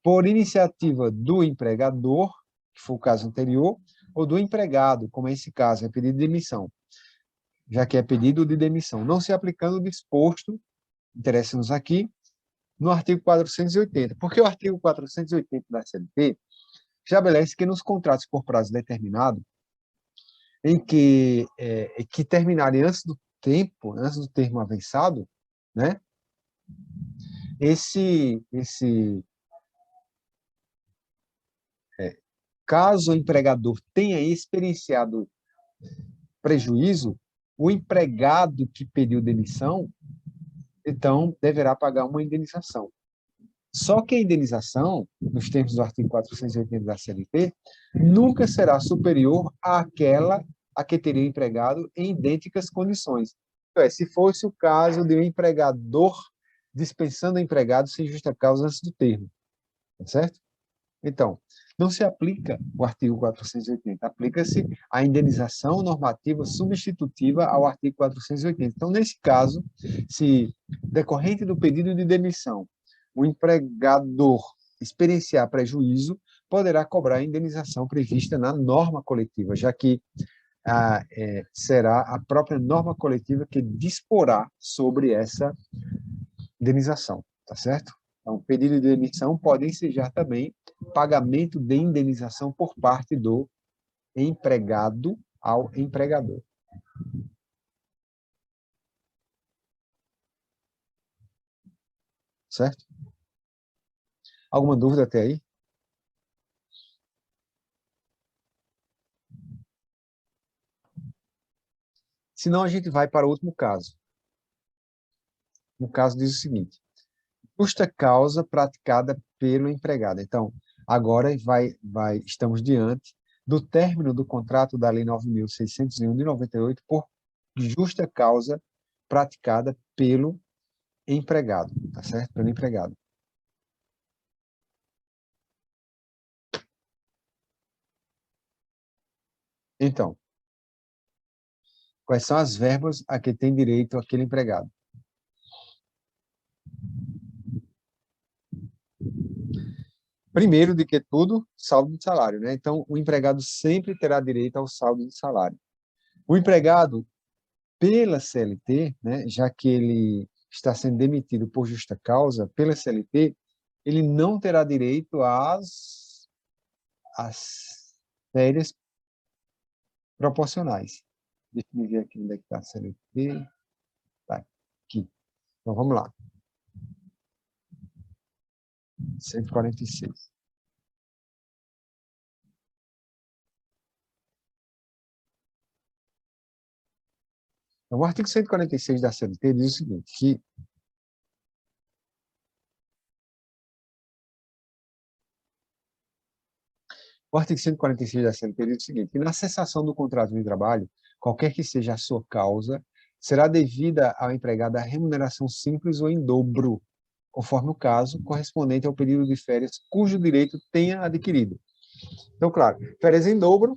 por iniciativa do empregador, que foi o caso anterior, ou do empregado, como é esse caso, é pedido de demissão, já que é pedido de demissão, não se aplicando o disposto, interessa-nos aqui, no artigo 480. Porque o artigo 480 da CLT estabelece que nos contratos por prazo determinado, em que terminarem antes do termo avançado, né? Caso o empregador tenha experienciado prejuízo, o empregado que pediu demissão, então, deverá pagar uma indenização. Só que a indenização, nos termos do artigo 480 da CLT, nunca será superior àquela a que teria o empregado em idênticas condições. Então, se fosse o caso de um empregador dispensando o empregado sem justa causa antes do termo, tá certo? Então, não se aplica o artigo 480, aplica-se a indenização normativa substitutiva ao artigo 480. Então, nesse caso, se decorrente do pedido de demissão, o empregador experienciar prejuízo, poderá cobrar a indenização prevista na norma coletiva, já que será a própria norma coletiva que disporá sobre essa indenização, tá certo? Então, pedido de demissão pode ensejar também pagamento de indenização por parte do empregado ao empregador. Certo? Alguma dúvida até aí? Senão, a gente vai para o último caso. No caso, diz o seguinte: justa causa praticada pelo empregado. Então, agora estamos diante do término do contrato da Lei 9.601 de 98 por justa causa praticada pelo empregado, tá certo? Pelo empregado. Então, quais são as verbas a que tem direito aquele empregado? Primeiro de que tudo, saldo de salário, né? Então, o empregado sempre terá direito ao saldo de salário. O empregado, pela CLT, né, já que ele está sendo demitido por justa causa, pela CLT, ele não terá direito às férias proporcionais. Deixa eu ver aqui onde é que está a CLT. Tá aqui. Então, vamos lá. 146. Então, o artigo 146 da CLT diz o seguinte, que o artigo 146 da CLT diz o seguinte, que na cessação do contrato de trabalho, qualquer que seja a sua causa, será devida ao empregado a remuneração simples ou em dobro, conforme o caso, correspondente ao período de férias cujo direito tenha adquirido. Então, claro, férias em dobro,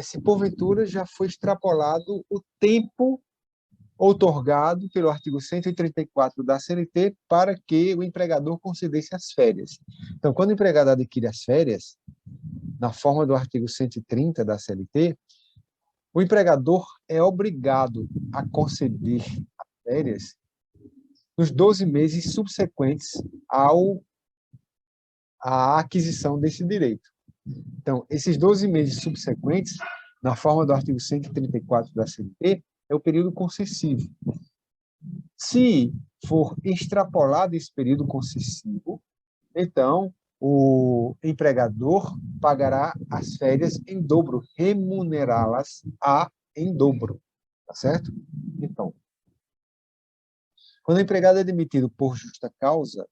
se porventura já foi extrapolado o tempo outorgado pelo artigo 134 da CLT para que o empregador concedesse as férias. Então, quando o empregado adquire as férias, na forma do artigo 130 da CLT, o empregador é obrigado a conceder as férias nos 12 meses subsequentes à aquisição desse direito. Então, esses 12 meses subsequentes, na forma do artigo 134 da CLT, é o período concessivo. Se for extrapolado esse período concessivo, então o empregador pagará as férias em dobro, remunerá-las em dobro, tá certo? Então, quando o empregado é demitido por justa causa,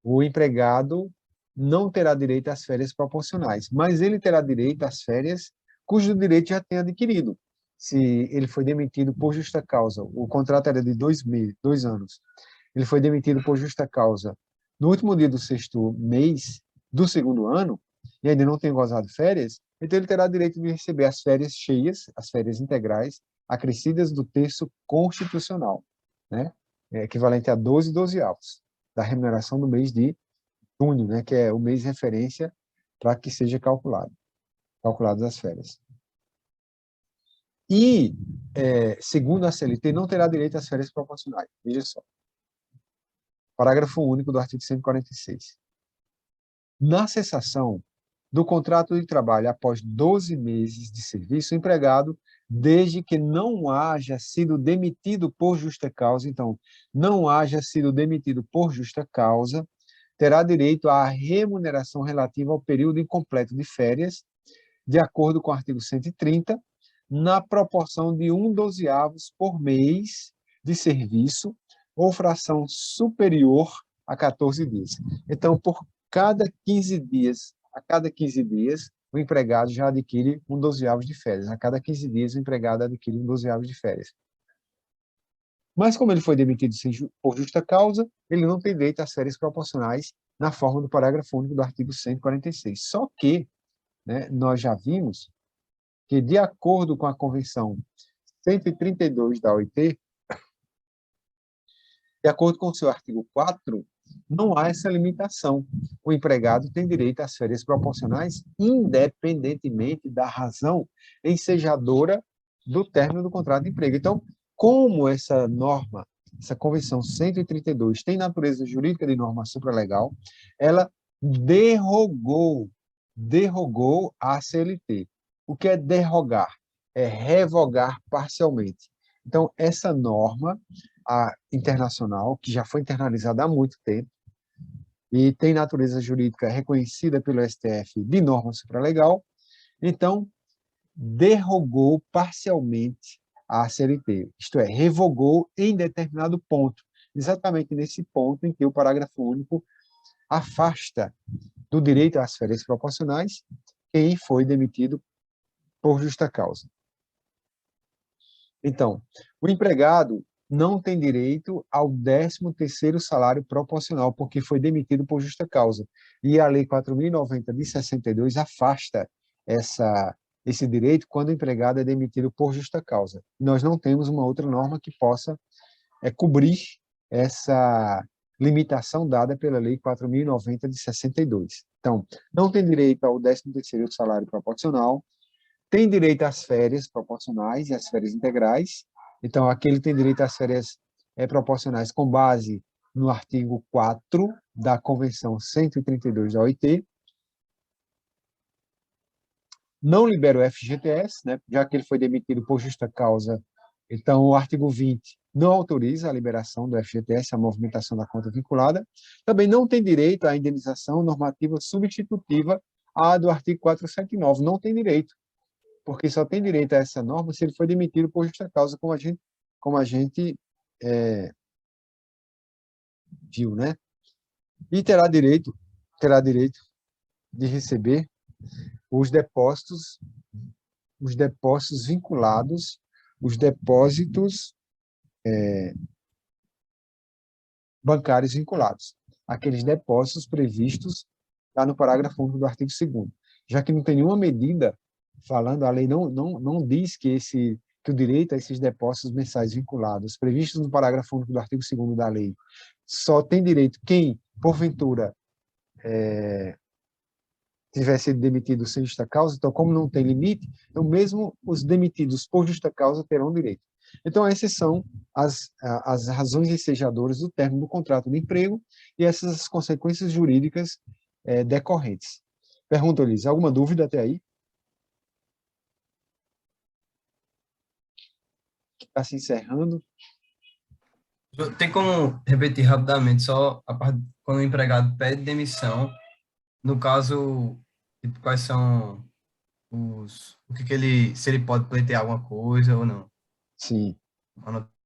o empregado não terá direito às férias proporcionais, mas ele terá direito às férias cujo direito já tem adquirido. Se ele foi demitido por justa causa, o contrato era de 2 anos, ele foi demitido por justa causa no último dia do 6º mês do 2º ano, e ainda não tem gozado férias, então ele terá direito de receber as férias cheias, as férias integrais, acrescidas do terço constitucional, né? Equivalente a 12 dozeavos da remuneração do mês de junho, né? Que é o mês de referência para que seja calculadas as férias. E, segundo a CLT, não terá direito às férias proporcionais. Veja só. Parágrafo único do artigo 146. Na cessação do contrato de trabalho após 12 meses de serviço, o empregado, desde que não haja sido demitido por justa causa, então, não haja sido demitido por justa causa, terá direito à remuneração relativa ao período incompleto de férias, de acordo com o artigo 130, na proporção de 1/12 por mês de serviço, ou fração superior a 14 dias. Então, a cada 15 dias, o empregado já adquire 1/12 de férias. A cada 15 dias, o empregado adquire 1/12 de férias. Mas, como ele foi demitido por justa causa, ele não tem direito às férias proporcionais na forma do parágrafo único do artigo 146. Só que, né, nós já vimos que, de acordo com a Convenção 132 da OIT, de acordo com o seu artigo 4, não há essa limitação. O empregado tem direito às férias proporcionais, independentemente da razão ensejadora do término do contrato de emprego. Então, como essa norma, essa Convenção 132, tem natureza jurídica de norma supralegal, ela derrogou a CLT. O que é derrogar? É revogar parcialmente. Então, essa norma internacional, que já foi internalizada há muito tempo, e tem natureza jurídica reconhecida pelo STF de norma supralegal, então, derrogou parcialmente a CLT, isto é, revogou em determinado ponto, exatamente nesse ponto em que o parágrafo único afasta do direito às férias proporcionais quem foi demitido por justa causa. Então, o empregado não tem direito ao 13º salário proporcional, porque foi demitido por justa causa. E a Lei 4.090 de 62 afasta esse direito quando o empregado é demitido por justa causa. Nós não temos uma outra norma que possa cobrir essa limitação dada pela Lei 4.090 de 62. Então, não tem direito ao 13º salário proporcional, tem direito às férias proporcionais e às férias integrais. Então, aquele tem direito às férias proporcionais com base no artigo 4 da Convenção 132 da OIT, não libera o FGTS, né, já que ele foi demitido por justa causa. Então, o artigo 20 não autoriza a liberação do FGTS, a movimentação da conta vinculada. Também não tem direito à indenização normativa substitutiva à do artigo 479. Não tem direito, porque só tem direito a essa norma se ele foi demitido por justa causa, como a gente viu, né? E terá direito de receber os depósitos vinculados, os depósitos bancários vinculados, aqueles depósitos previstos lá no parágrafo único do artigo 2º, já que não tem nenhuma medida falando, a lei não diz que o direito a esses depósitos mensais vinculados, previstos no parágrafo único do artigo 2º da lei, só tem direito quem, porventura, tiver sido demitido sem justa causa. Então, como não tem limite, então mesmo os demitidos por justa causa terão direito. Então, essas são as razões ensejadoras do término do contrato de emprego e essas consequências jurídicas decorrentes. Pergunto, Elis, alguma dúvida até aí? Está se encerrando. Tem como repetir rapidamente só a parte quando o empregado pede demissão, no caso, tipo, quais são o que ele, se ele pode pleitear alguma coisa ou não? Sim.